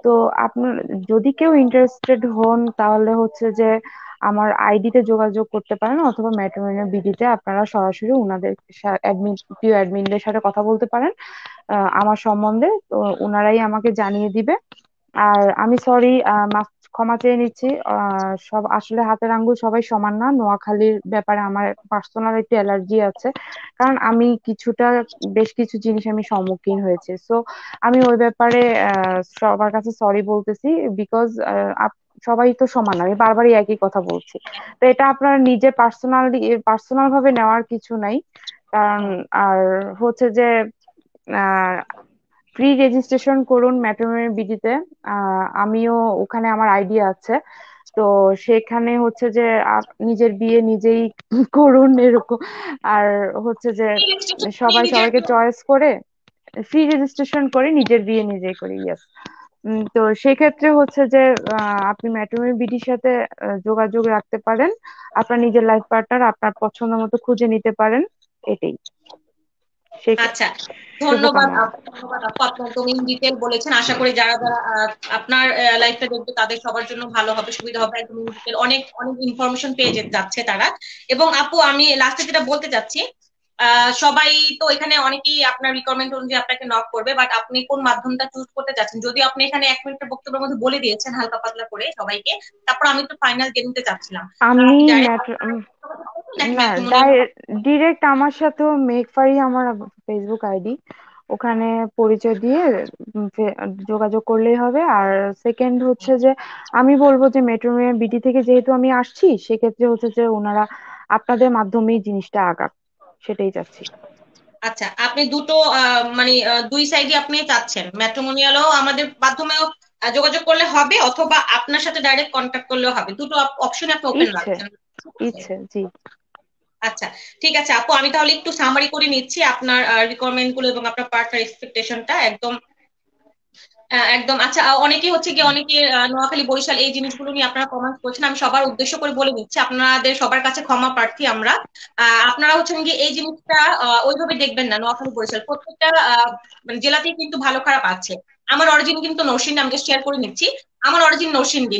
S3: তো আপনার যদি কেউ ইন্টারেস্টেড হন তাহলে হচ্ছে যে আমার আইডিতে যোগাযোগ করতে পারেন, অথবা ম্যাট্রিমোনিয়াল বিডিতে আপনারা সরাসরি উনাদের অ্যাডমিন, প্রিয় অ্যাডমিনদের সাথে কথা বলতে পারেন আমার সম্বন্ধে। তো উনারাই আমাকে জানিয়ে দিবে। আর আমি সরি, ক্ষমা চেয়ে নিচ্ছি। সব আসলে হাতের আঙ্গুল সবাই সমান না, নোয়াখালীর ব্যাপারে আমার পার্সোনাল একটু অ্যালার্জি আছে, কারণ আমি বেশ কিছু জিনিস আমি সম্মুখীন হয়েছে। সো আমি ওই ব্যাপারে সবার কাছে সরি বলতেছি, বিকজ সবাই তো সমান না। আমি বারবারই একই কথা বলছি। তো এটা আপনার নিজের পার্সোনাল ভাবে নেওয়ার কিছু নাই। কারণ আর হচ্ছে যে ফ্রি রেজিস্ট্রেশন করুন ম্যাট্রিমনি বিডিতে। আমিও ওখানে আমার আইডিয়া আছে। তো সেখানে হচ্ছে যে নিজের বিয়ে নিজেই করুন এরকম। আর হচ্ছে যে সবাই
S1: নিজের
S3: সবাইকে চয়েস করে ফ্রি রেজিস্ট্রেশন করে নিজের বিয়ে নিজেই করি, ইয়েস। তো সেক্ষেত্রে হচ্ছে যে আপনি ম্যাট্রিমনি বিডির সাথে যোগাযোগ রাখতে পারেন, আপনার নিজের লাইফ পার্টনার আপনার পছন্দ মতো খুঁজে নিতে পারেন। এটাই।
S1: আচ্ছা, ধন্যবাদ
S3: শুভকামনা।
S1: আপু, ধন্যবাদ আপু, আপনি একদম ইন ডিটেল বলেছেন। আশা করি যারা যারা আপনার লাইফটা দেখবে তাদের সবার জন্য ভালো হবে, সুবিধা হবে। একদম ইন ডিটেল অনেক অনেক ইনফরমেশন পেয়ে যাচ্ছে তারা। এবং আপু, আমি লাস্টে যেটা বলতে চাচ্ছি, সবাই তো এখানে অনেকেই আপনার রিকোয়ারমেন্ট অনুযায়ী আপনাকে নক করবে, বাট আপনি কোন মাধ্যমটা চুজ করতে চাচ্ছেন, যদি আপনি এখানে 1 মিনিটের বক্তব্যের মধ্যে বলে দিয়েছেন হালকা পাতলা করে সবাইকে, তারপর আমি তো ফাইনাল দিয়ে নিতে চাচ্ছিলাম।
S3: আমি
S1: আপনি ডাইরেক্ট
S3: ম্যাট্র
S1: নাকি
S3: না,
S1: ম্যাট্রিমোনিয়াল?
S3: ডিরেক্ট আমার সাথেও মেঘফারি আমার ফেসবুক আইডি, ওখানে পরিচয় দিয়ে যোগাযোগ করলেই হবে। আর সেকেন্ড হচ্ছে যে আমি বলবো যে মেট্রোমিয়ার বিডি থেকে যেহেতু আমি আসছি, সেক্ষেত্রে হচ্ছে যে ওনারা আপনাদের মাধ্যমেই জিনিসটা আগাক, সেটাই চাচ্ছি।
S1: আচ্ছা, আপনি দুটো মানে দুই সাইডই আপনি চাচ্ছেন, ম্যাট্রিমোনিয়ালও আমাদের মাধ্যমেও যোগাযোগ করলে হবে, অথবা আপনার সাথে ডাইরেক্ট কন্ট্যাক্ট করলেও হবে, দুটো অপশন আপনি ওপেন
S3: ইচ্ছে
S1: রাখছেন, ঠিক আছে?
S3: ইচ্ছে, জি।
S1: আচ্ছা, ঠিক আছে আপু, আমি তাহলে একটু সামারি করে নিচ্ছি আপনার রিকোয়ারমেন্ট গুলো এবং আপনার পার্টনার এক্সপেকটেশনটা একদম একদম। আচ্ছা, অনেকে হচ্ছে কি, অনেকে নোয়াখালী বরিশাল এই জিনিসগুলো নিয়ে আপনারা কমেন্ট করছেন, আমি সবার উদ্দেশ্য করে বলে দিচ্ছি, আপনাদের সবার কাছে ক্ষমা প্রার্থী আমরা। আপনারা হচ্ছেন কি এই জিনিসটা ওইভাবে দেখবেন না। নোয়াখালী বরিশাল প্রত্যেকটা মানে জেলাতেই কিন্তু ভালো খারাপ আছে। আমার অরিজিন কিন্তু নরসিংদী, আমি শেয়ার করে নিচ্ছি। আমার অরিজিন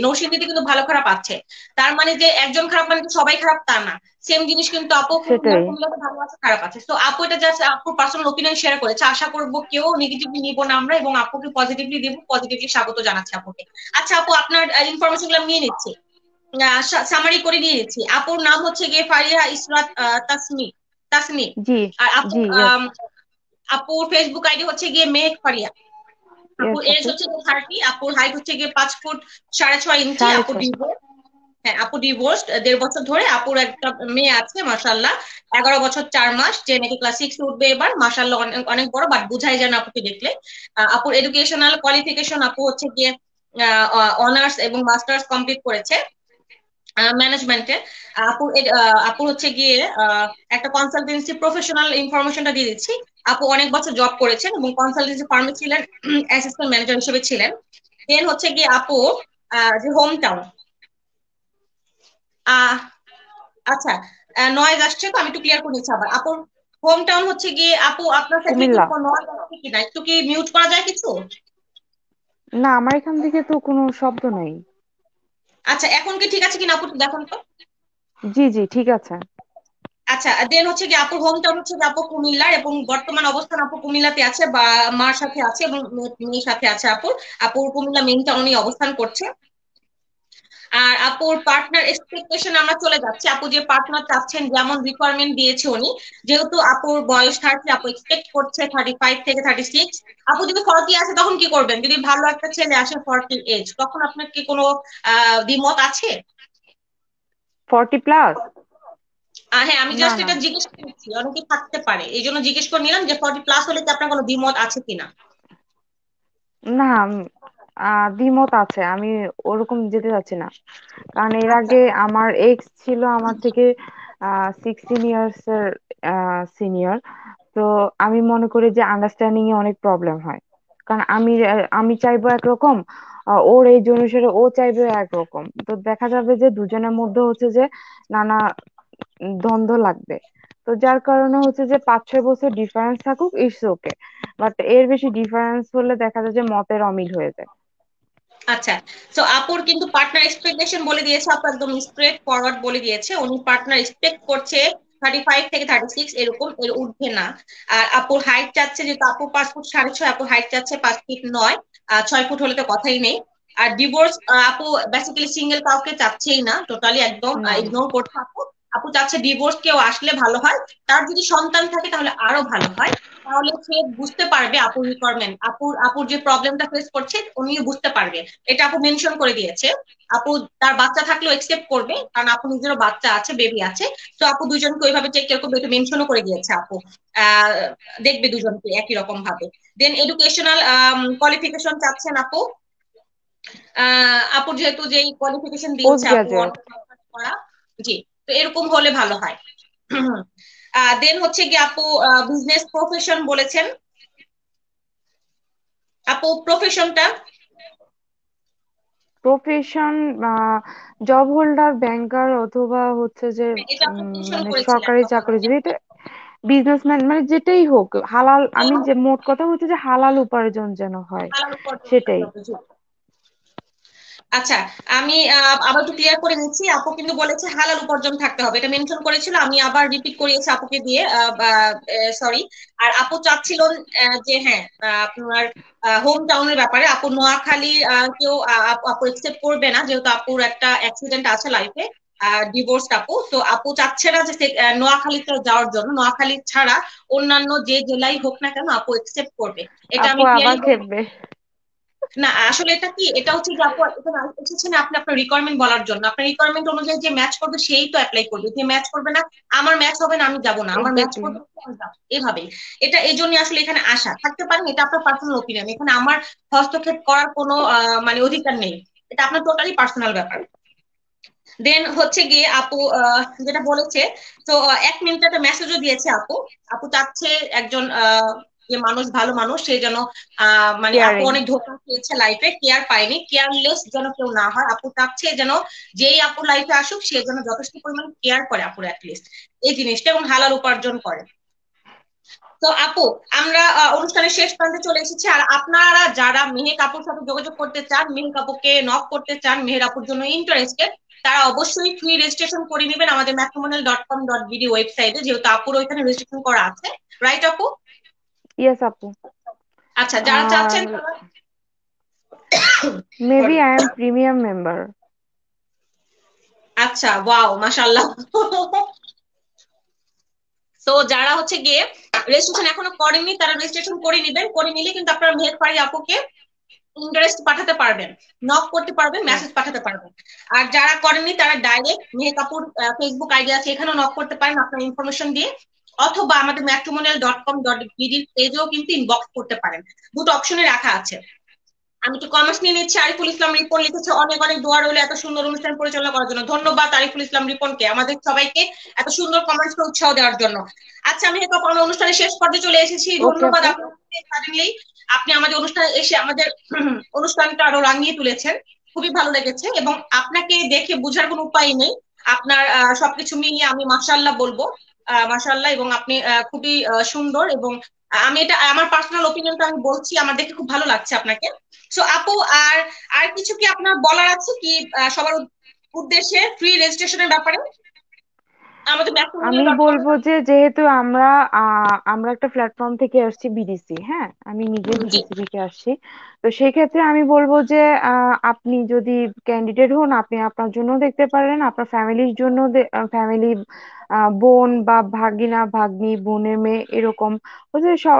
S1: নরসিংদীতে কিন্তু ভালো খারাপ আছে। তার মানে যে একজন খারাপ মানে যে সবাই খারাপ তা না। সেম জিনিস কিন্তু আপু
S3: সেটাই।
S1: কুমিল্লাতে ভালো আছে, খারাপ আছে। তো আপু এটা জাস্ট আপুর পার্সোনাল ওপিনিয়ন শেয়ার করেছে, আশা করবো কেউ নেগেটিভলি নিব না আমরা, এবং আপুকে পজিটিভলি দিব, পজিটিভলি স্বাগত জানাচ্ছি আপুকে। আচ্ছা আপু, আপনার ইনফরমেশন গুলো আমি নিয়ে নিচ্ছি, সামারি করে নিয়ে নিচ্ছি। আপুর নাম হচ্ছে গিয়ে ফারিয়া ইসরাত তাসমি তাসনি।
S3: জি
S1: আর আপু
S3: জি, ইয়েস।
S1: আপুর ফেসবুক আইডি হচ্ছে গিয়ে মেহেক ফারিয়া। আপুর
S3: ইয়েস
S1: এজ
S3: আপু।
S1: হচ্ছে গিয়ে 30, আপুর হাইট হচ্ছে গিয়ে 5 ফুট 6.5 ইঞ্চি।
S3: সাড়ে
S1: আপু
S3: ছয়।
S1: ডিভোর্স, হ্যাঁ আপু ডিভোর্সড 1.5 বছর ধরে। আপুর একটা মেয়ে আছে মাশাল্লাহ, 11 বছর 4 মাস, যে নাকি ক্লাস 6 উঠবে এবার। মাশাল্লাহ অনেক অনেক বড়, বাট বুঝাই যায় না আপুকে দেখলে। আপুর এডুকেশনাল কোয়ালিফিকেশন আপু হচ্ছে গিয়ে অনার্স এবং মাস্টার্স কমপ্লিট করেছে ম্যানেজমেন্টে। আপু হচ্ছে গিয়ে একটা কনসালটেন্সি প্রফেশনাল ইনফরমেশনটা দিয়ে দিচ্ছি। আপু অনেক বছর জব করেছেন এবং কনসালটেন্সি ফার্মে ছিলেন, অ্যাসিস্ট্যান্ট ম্যানেজার হিসেবে ছিলেন। দেন হচ্ছে গিয়ে আপু যে হোম টাউন, আচ্ছা নয়েজ আসছে তো আমি একটু ক্লিয়ার করে নিচ্ছি। আবার আপুর হোম টাউন হচ্ছে গিয়ে, আপু আপনার সাইড থেকে
S3: কুমিল্লা।
S1: কোনো নয়েজ আসছে কিনা একটু কি মিউট করা যায় কিছু?
S3: না, আমার এখান থেকে তো কোনো শব্দ নাই।
S1: আচ্ছা এখন কি ঠিক আছে কিনা আপু একটু দেখুন তো।
S3: জি জি, ঠিক আছে।
S1: আচ্ছা দেন হচ্ছে কি আপুর হোম টাউন হচ্ছে গিয়ে আপু কুমিল্লার, এবং বর্তমান অবস্থান আপু কুমিল্লাতে আছে, বা মার সাথে আছে এবং মেয়ের সাথে আছে। আপুর আপুর কুমিল্লা মেইন টাউনে অবস্থান করছে। আর আপুর পার্টনার এক্সপেকটেশন আমরা চলে যাচ্ছি। আপু যে পার্টনার চাচ্ছেন, যেমন রিকোয়ারমেন্ট দিয়েছে উনি, যেহেতু আপুর বয়স 30, আপু এক্সপেক্ট করছে 35 থেকে 36। আপু যদি 40 আসে তখন কি করবেন? যদি ভালো একটা ছেলে আসে 40 এজ, তখন আপনার কি কোনো দ্বিমত আছে?
S3: 40+?
S1: হ্যাঁ, আমি
S3: না
S1: জাস্ট
S3: না
S1: এটা জিজ্ঞেস করছি, অনেকে থাকতে পারে এই জন্য জিজ্ঞেস করে নিলাম যে 40+ হলে কি আপনার কোনো দ্বিমত আছে কিনা।
S3: না, দ্বিমত আছে, আমি ওরকম যেতে চাচ্ছি না। কারণ এর
S1: আচ্ছা
S3: আগে আমার এক্স ছিল আমার থেকে 16 ইয়ার্স এর সিনিয়র। তো আমি মনে করি যে আন্ডারস্ট্যান্ডিং এ অনেক প্রবলেম হয়। কারণ আমি চাইবো একরকম, ওর এই অনুসারে ও চাইবে একরকম, তো দেখা যাবে যে দুজনের মধ্যে হচ্ছে যে নানা দ্বন্দ্ব লাগবে। তো যার কারণে হচ্ছে যে 5-6 বছর ডিফারেন্স থাকুক, ইটস ওকে। বাট এর বেশি ডিফারেন্স হলে দেখা যায় যে মতের অমিল হয়ে যায়।
S1: আচ্ছা, তো আপুর কিন্তু পার্টনার এক্সপেকটেশন বলে দিয়েছে, আপু একদম স্ট্রেট ফরওয়ার্ড বলে দিয়েছে উনি পার্টনার এক্সপেক্ট করছে 35 থেকে 36, এরকম, এর ঊর্ধ্বে না। আর আপুর হাইট চাচ্ছে, যেহেতু আপু 5 ফুট 6.5, আপুর হাইট চাচ্ছে 5 ফিট 9, 6 ফুট হলে তো কথাই নেই। আর ডিভোর্স আপু বেসিক্যালি সিঙ্গেল কাউকে চাচ্ছেই না, টোটালি একদম
S3: না না।
S1: ইগনোর করছে আপু। আপু চাচ্ছে ডিভোর্স কেউ আসলে ভালো হয়, তার যদি সন্তান থাকে তাহলে আরো ভালো হয়। তাহলে সে বুঝতে পারবে আপুর রিকোয়ারমেন্ট, আপুর যে প্রবলেমটা ফেস করছে উনি বুঝতে পারবে। এটা আপু মেনশন করে দিয়েছে। আপু তার বাচ্চা থাকলেও একসেপ্ট করবে, কারণ আপু নিজেরও বাচ্চা আছে, বেবি আছে। তো আপু দুজনকে ওইভাবে টেক কেয়ার করবে, এটা মেনশনও করে দিয়েছে আপু। আহ দেখবে দুজনকে একই রকম ভাবে। দেন এডুকেশনাল কোয়ালিফিকেশন চাচ্ছেন আপু। আপুর যেহেতু যেই কোয়ালিফিকেশন
S3: পোস্ট
S1: দিয়েছে আপু
S3: গ্রাজুয়েট।
S1: অনেক পড়া, জি, তো এরকম হলে ভালো হয়। দেন হচ্ছে কি আপু বিজনেস প্রফেশন বলেছেন। আপু প্রফেশনটা
S3: প্রফেশন জব হোল্ডার, ব্যাংকার, অথবা হচ্ছে যে
S1: এটা আপু মেনশন
S3: মানে
S1: করেছিলেন
S3: সরকারি
S1: তখন
S3: চাকরিজীবী, এটা বিজনেসম্যান, মানে যেটাই হোক হালাল, আমি
S1: আমাকে।
S3: যে মোট কথা হচ্ছে যে হালাল উপার্জন যেন হয়,
S1: হালাল উপার্জন করতে
S3: সেটাই।
S1: হবে, জি। আচ্ছা, আমি আবার একটু ক্লিয়ার করে নিচ্ছি। আপু কিন্তু বলেছে হালাল উপার্জন থাকতে হবে, এটা মেনশন করেছিল, আমি আবার রিপিট করিয়েছি আপুকে দিয়ে, সরি। আর আপু চাচ্ছিল যে হ্যাঁ, আপনার হোম টাউনের ব্যাপারে আপু নোয়াখালী কেউ আপু একসেপ্ট করবে না, যেহেতু আপুর একটা অ্যাক্সিডেন্ট আছে লাইফে, ডিভোর্স আপু। তো আপু চাচ্ছে না যে নোয়াখালীতে যাওয়ার জন্য, নোয়াখালী ছাড়া অন্যান্য যে জেলাই হোক না কেন আপু একসেপ্ট করবে। এটা
S3: আপু
S1: আমি
S3: আবার
S1: ক্লিয়ারলি।
S3: খেপবে।
S1: না আসলে এটা কি, এটা হচ্ছে যে আপু এখানে এসেছেন আপনি আপনার রিকোয়ারমেন্ট বলার জন্য, আপনার রিকোয়ারমেন্ট অনুযায়ী যে ম্যাচ করবে সেই তো অ্যাপ্লাই করবে, যে ম্যাচ করবে না, আমার ম্যাচ হবে না আমি যাব না, আমার ম্যাচ
S3: এক্স্যাক্টলি।
S1: করবে আমি যাবো, এভাবেই। এটা এই জন্য আসলে এখানে আসা, থাকতে পারেন, এটা আপনার পার্সোনাল ওপিনিয়ন, এখানে আমার হস্তক্ষেপ করার কোনো মানে অধিকার নেই। এটা আপনার টোটালি পার্সোনাল ব্যাপার। দেন হচ্ছে গিয়ে আপু যেটা বলেছে, তো 1 মিনিট একটা মেসেজও দিয়েছে আপু। আপু চাচ্ছে একজন যে মানুষ, ভালো মানুষ, সে যেন মানে আপু
S3: কেয়ারিং।
S1: অনেক ধোঁকা খেয়েছে লাইফে, কেয়ার পায়নি, কেয়ারলেস যেন কেউ না হয়। আপু চাচ্ছে যেন যেই আপু লাইফে আসুক সে যেন যথেষ্ট পরিমাণ কেয়ার করে আপুর অ্যাটলিস্ট এই জিনিসটা, এবং হালাল উপার্জন করে। তো আপু আমরা অনুষ্ঠানের শেষ প্রান্তে চলে এসেছি। আর আপনারা যারা মেহেক আপুর সাথে যোগাযোগ করতে চান, মেহেক আপুকে নক করতে চান, মেহের আপুর জন্য ইন্টারেস্টেড, তারা অবশ্যই ফ্রি রেজিস্ট্রেশন করে নেবেন আমাদের matrimonial.com.bd ওয়েবসাইটে, যেহেতু আপুর ওইখানে রেজিস্ট্রেশন করা আছে। রাইট আপু?
S3: ইয়েস আপু।
S1: আচ্ছা, যারা চাচ্ছেন
S3: আর
S1: তারা
S3: maybe
S1: sorry,
S3: I am premium member.
S1: আচ্ছা ওয়াও মাশাআল্লাহ। তো যারা হচ্ছে গিয়ে রেজিস্ট্রেশন এখনো করেননি তারা রেজিস্ট্রেশন করে নেবেন, করে নিলে কিন্তু আপনারা মেহেক ফারি আপুকে ইন্টারেস্ট পাঠাতে পারবেন, নক করতে পারবেন, মেসেজ পাঠাতে পারবেন। আর যারা করেননি তারা ডাইরেক্ট মেহেক আপুর ফেসবুক আইডি আছে, এখানেও নক করতে পারেন আপনার ইনফরমেশন দিয়ে, অথবা আমাদের matrimonial.com.bd পেজেও কিন্তু ইনবক্স করতে পারেন। দুটো অপশনে রাখা আছে। আমি একটু কমার্স নিয়ে নিচ্ছি। আরিফুল ইসলাম রিপন লিখেছে, অনেক অনেক দোয়া রইল এত সুন্দর অনুষ্ঠান পরিচালনা করার জন্য। ধন্যবাদ আরিফুল ইসলাম রিপনকে, আমাদের সবাইকে এত সুন্দর কমেন্টসকে উৎসাহ দেওয়ার জন্য। আচ্ছা, আমি আমার অনুষ্ঠানের শেষ পর্যায়ে চলে এসেছি।
S3: ওকে
S1: ধন্যবাদ
S3: আপু।
S1: আপনাকে সাডেনলি, আপনি আমাদের অনুষ্ঠানে এসে আমাদের অনুষ্ঠানটা আরো রাঙিয়ে তুলেছেন। খুবই ভালো লেগেছে, এবং আপনাকে দেখে বোঝার কোনো উপায় নেই। আপনার সবকিছু মিলিয়ে আমি মাশাআল্লাহ বলবো, মাশাআল্লাহ। এবং আপনি খুবই সুন্দর, এবং আমি এটা আমার পার্সোনাল ওপিনিয়নটা আমি বলছি, আমার দেখে খুব ভালো লাগছে আপনাকে। সো আপু, আর আর কিছু কি আপনার বলার আছে কি সবার উদ্দেশ্যে ফ্রি রেজিস্ট্রেশনের ব্যাপারে আমাদের
S3: আমি
S1: ম্যাট্রিমোনিয়াল.কম?
S3: বলবো যে যেহেতু আমরা একটা প্ল্যাটফর্ম থেকে আসছি, বিডিসি, হ্যাঁ, আমি নিজে
S1: জি।
S3: বিডিসি থেকে আসছি। তো সেই ক্ষেত্রে আমি বলবো যে আপনি যদি ক্যান্ডিডেট হন, আপনি আপনার জন্য দেখতে পারেন, আপনার ফ্যামিলির জন্য, ফ্যামিলি, বোন বা ভাগিনা ভাগ্নি, বোনের মেয়ে, এরকম হচ্ছে সব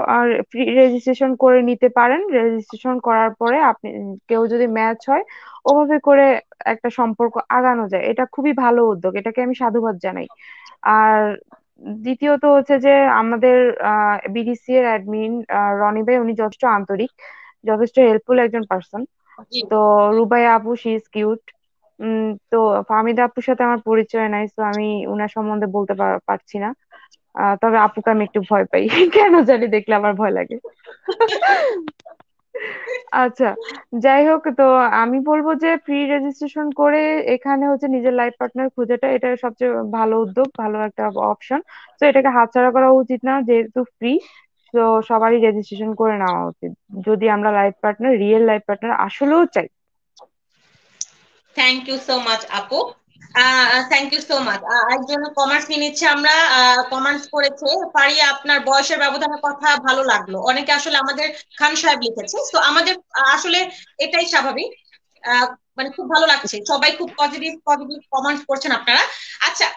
S3: ফ্রি রেজিস্ট্রেশন করে নিতে পারেন। রেজিস্ট্রেশন করার পরে আপনি, কেউ যদি ম্যাচ হয়, ওভাবে করে একটা সম্পর্ক আগানো যায়। এটা খুবই ভালো উদ্যোগ, এটাকে আমি সাধুবাদ জানাই। আর দ্বিতীয়ত হচ্ছে যে আমাদের বিডিসি এর অ্যাডমিন রনি ভাই, উনি যথেষ্ট আন্তরিক, যথেষ্ট হেল্পফুল একজন পার্সন।
S1: জি।
S3: তো রুবাইয়া আপু, শি ইজ কিউট। তো ফাহমিদা আপুর সাথে আমার পরিচয় নাই, তো আমি উনার সম্বন্ধে বলতে পারছি না। তবে আপুকে আমি একটু ভয় পাই কেন জানি, দেখলে আমার ভয় লাগে। আচ্ছা, যাই হোক, তো আমি বলবো যে প্রি রেজিস্ট্রেশন করে এখানে হচ্ছে নিজের লাইফ পার্টনার খুঁজেটা, এটা সবচেয়ে ভালো উদ্যোগ, ভালো একটা অপশন। তো এটাকে হাতছাড়া করা উচিত না, যেহেতু ফ্রি। তো সবারই রেজিস্ট্রেশন করে নেওয়া উচিত, যদি আমরা life partner, real life partner আসলেও চাই।
S1: থ্যাংক ইউ সো মাচ আপু, থ্যাংক ইউ সো মাচ। একজন কমার্স নিয়ে নিচ্ছে আমরা, কমার্স করেছে পারিয়া। আপনার বয়সের ব্যবধানের কথা ভালো লাগলো, অনেকে আসলে আমাদের খান সাহেব লিখেছে, তো আমাদের আসলে এটাই স্বাভাবিক। আহ, মানে খুব ভালো লাগছে, সবাই খুব পজিটিভ পজিটিভ কমেন্ট করছেন আপনারা। আচ্ছা,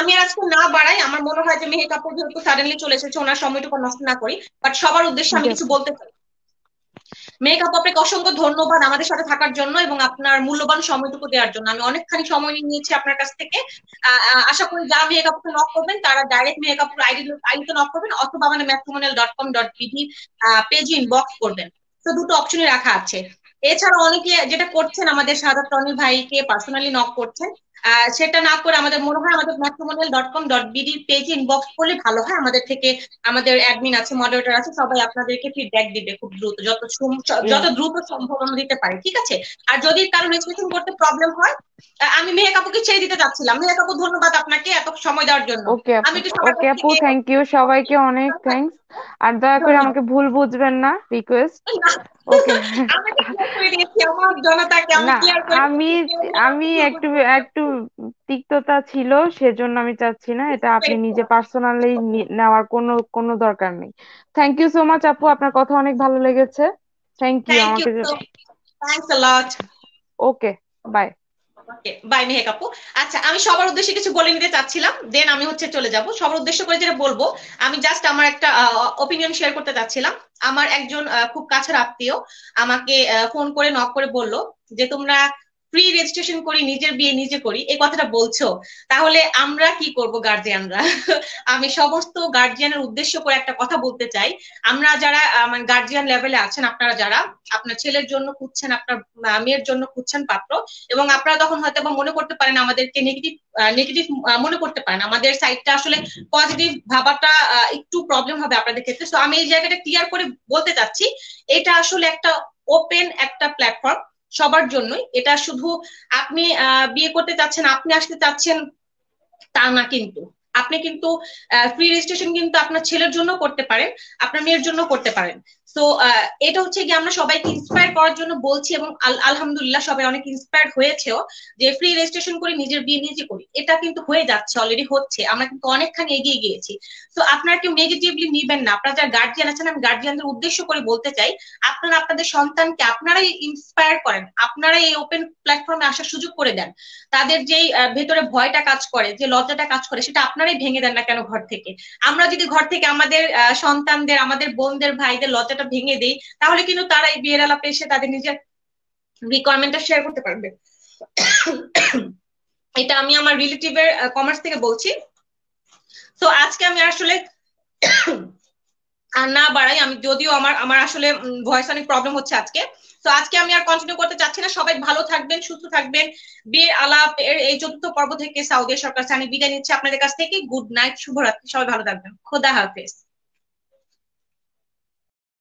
S1: আমি আজকে না বাড়াই, আমার মনে হয় যে মেহেক আপু যেহেতু সাডেনলি চলে এসেছে, ওনার সময়টুকু নষ্ট না করি। বাট সবার উদ্দেশ্যে আমি
S3: জি
S1: কিছু
S3: আপু।
S1: বলতে চাই। মেকআপ আপনাকে অসংখ্য ধন্যবাদ আমাদের সাথে থাকার জন্য এবং আপনার মূল্যবান সময়টুকু দেওয়ার জন্য। আমি অনেকখানি সময় নিয়েছি আপনার কাছ থেকে। আশা করি যারা মেকআপকে নক করবেন তারা ডাইরেক্ট মেকআপ আইডিতে নক করবেন, অথবা মানে ম্যাট্রিমোনিয়াল.com.bd পেজে ইনবক্স করবেন। তো দুটো অপশনই রাখা আছে। এছাড়া অনেকে যেটা করছেন, আমাদের সাদাত রনি ভাইকে পার্সোনালি নক করছেন। সেটা না করে আমাদের মনে হয় আমাদের ম্যাট্রিমোনিয়াল.com.bd পেজে ইনবক্স করলে ভালো হয়। আমাদের থেকে আমাদের অ্যাডমিন আছে, মডারেটর আছে, সবাই আপনাদেরকে ফিডব্যাক দিবে খুব দ্রুত, যত দ্রুত সম্ভব আমরা দিতে পারি, ঠিক আছে? আর যদি কারো রেজিস্ট্রেশন করতে প্রবলেম হয়, আমি মেহেক আপুকে ছেড়ে দিতে চাচ্ছিলাম। মেহেক আপু, ধন্যবাদ আপনাকে এত সময় দেওয়ার জন্য।
S3: ওকে
S1: আমি
S3: আপু।
S1: একটু সবার
S3: ওকে
S1: কাছ
S3: আপু,
S1: থেকে
S3: থ্যাংক ইউ, সবাইকে অনেক থ্যাঙ্কস। আর দয়া করে
S1: ধন্যবাদ।
S3: আমাকে ভুল বুঝবেন না, রিকোয়েস্ট। ওকে।
S1: আমি তো ক্লিয়ার করে দিয়েছি আমার জনতাকে, আমি
S3: না,
S1: ক্লিয়ার করে
S3: আমি
S1: দিয়েছি কেউ মেহেক
S3: আমি
S1: আপুকে ভুল
S3: একটু
S1: বুঝবেন না।
S3: একটু তিক্ততা ছিল, সেজন্য আমি চাচ্ছি না এটা আপনি নিজে পার্সোনালি নেওয়ার কোনো কোনো দরকার নেই। থ্যাংক ইউ সো মাচ আপু, আপনার কথা অনেক ভালো লেগেছে। থ্যাংক ইউ
S1: থ্যাংক ইউ
S3: আমাকে।
S1: So, thanks a lot.
S3: Okay, bye.
S1: Okay, bye Mehek আপু। আচ্ছা, আমি সবার উদ্দেশ্যে কিছু বলে নিতে চাচ্ছিলাম, দেন আমি চলে যাব। সবার উদ্দেশ্য করে যেটা বলবো, আমি জাস্ট আমার একটা ওপিনিয়ন শেয়ার করতে চাচ্ছিলাম। আমার একজন খুব কাছের আত্মীয় আমাকে ফোন করে নক করে বলল যে তোমরা প্রি রেজিস্ট্রেশন করি, নিজের বিয়ে নিজে করি, এই কথাটা বলছো, তাহলে আমরা কি করব গার্জিয়ানরা? আমি সমস্ত গার্জিয়ানের উদ্দেশ্য করে একটা কথা বলতে চাই। আমরা যারা মানে গার্জিয়ান লেভেলে আছেন, আপনারা যারা আপনার ছেলের জন্য খুঁজছেন, আপনার মেয়ের জন্য খুঁজছেন পাত্র, এবং আপনারা তখন হয়তো বা মনে করতে পারেন আমাদেরকে নেগেটিভ নেগেটিভ মনে করতে পারেন, আমাদের সাইডটা আসলে পজিটিভ ভাবাটা একটু প্রবলেম হবে আপনাদের ক্ষেত্রে। তো আমি এই জায়গাটা ক্লিয়ার করে বলতে চাচ্ছি, এটা আসলে একটা ওপেন একটা প্ল্যাটফর্ম সবার জন্যই। এটা শুধু আপনি বিয়ে করতে চাচ্ছেন, আপনি আসতে চাচ্ছেন তা না, কিন্তু আপনি কিন্তু ফ্রি রেজিস্ট্রেশন কিন্তু আপনার ছেলের জন্য করতে পারেন, আপনার মেয়ের জন্য করতে পারেন। তো এটা হচ্ছে কি আমরা সবাইকে ইন্সপায়ার করার জন্য বলছি, এবং আলহামদুলিল্লাহ সবাই অনেক ইন্সপায়ার্ড হয়েছেও, যে ফ্রি রেজিস্ট্রেশন করে নিজের বিয়ে নিজে করি, এটা কিন্তু হয়ে যাচ্ছে, অলরেডি হচ্ছে, আমরা কিন্তু অনেকখানি এগিয়ে গিয়েছি। তো আপনারা কেউ নেগেটিভলি নিবেন না। আপনারা যারা গার্জিয়ান আছেন, আমি গার্জিয়ানদের উদ্দেশ্য করে বলতে চাই, আপনারা আপনাদের সন্তানকে আপনারাই ইন্সপায়ার করেন, আপনারাই এই ওপেন প্ল্যাটফর্মে আসার সুযোগ করে দেন। তাদের যেই ভেতরে ভয়টা কাজ করে, যে লজ্জাটা কাজ করে, সেটা আপনারাই ভেঙে দেন না কেন ঘর থেকে? আমরা যদি ঘর থেকে আমাদের সন্তানদের, আমাদের বোনদের, ভাইদের লজ্জাটা ভেঙে দেই, তাহলে কিন্তু তারা এই বিয়ের আলাপে এসে তাদের নিজের রিকোয়ারমেন্টটা শেয়ার করতে পারবে। এটা আমি আমার রিলেটিভের কমার্স থেকে বলছি। তো আজকে আমি আসলে আর না বাড়াই, আমি যদিও আমার আমার আসলে ভয়েস অনেক প্রবলেম হচ্ছে আজকে, তো আজকে আমি আর কন্টিনিউ করতে চাচ্ছি না। সবাই ভালো থাকবেন, সুস্থ থাকবেন। বিয়ের আলাপ এর এই চতুর্থ পর্ব থেকে সাউদি সরকার সানি বিদায় নিচ্ছে আপনাদের কাছ থেকে। গুড নাইট, শুভরাত্রি, সবাই ভালো থাকবেন, খোদা হাফেজ।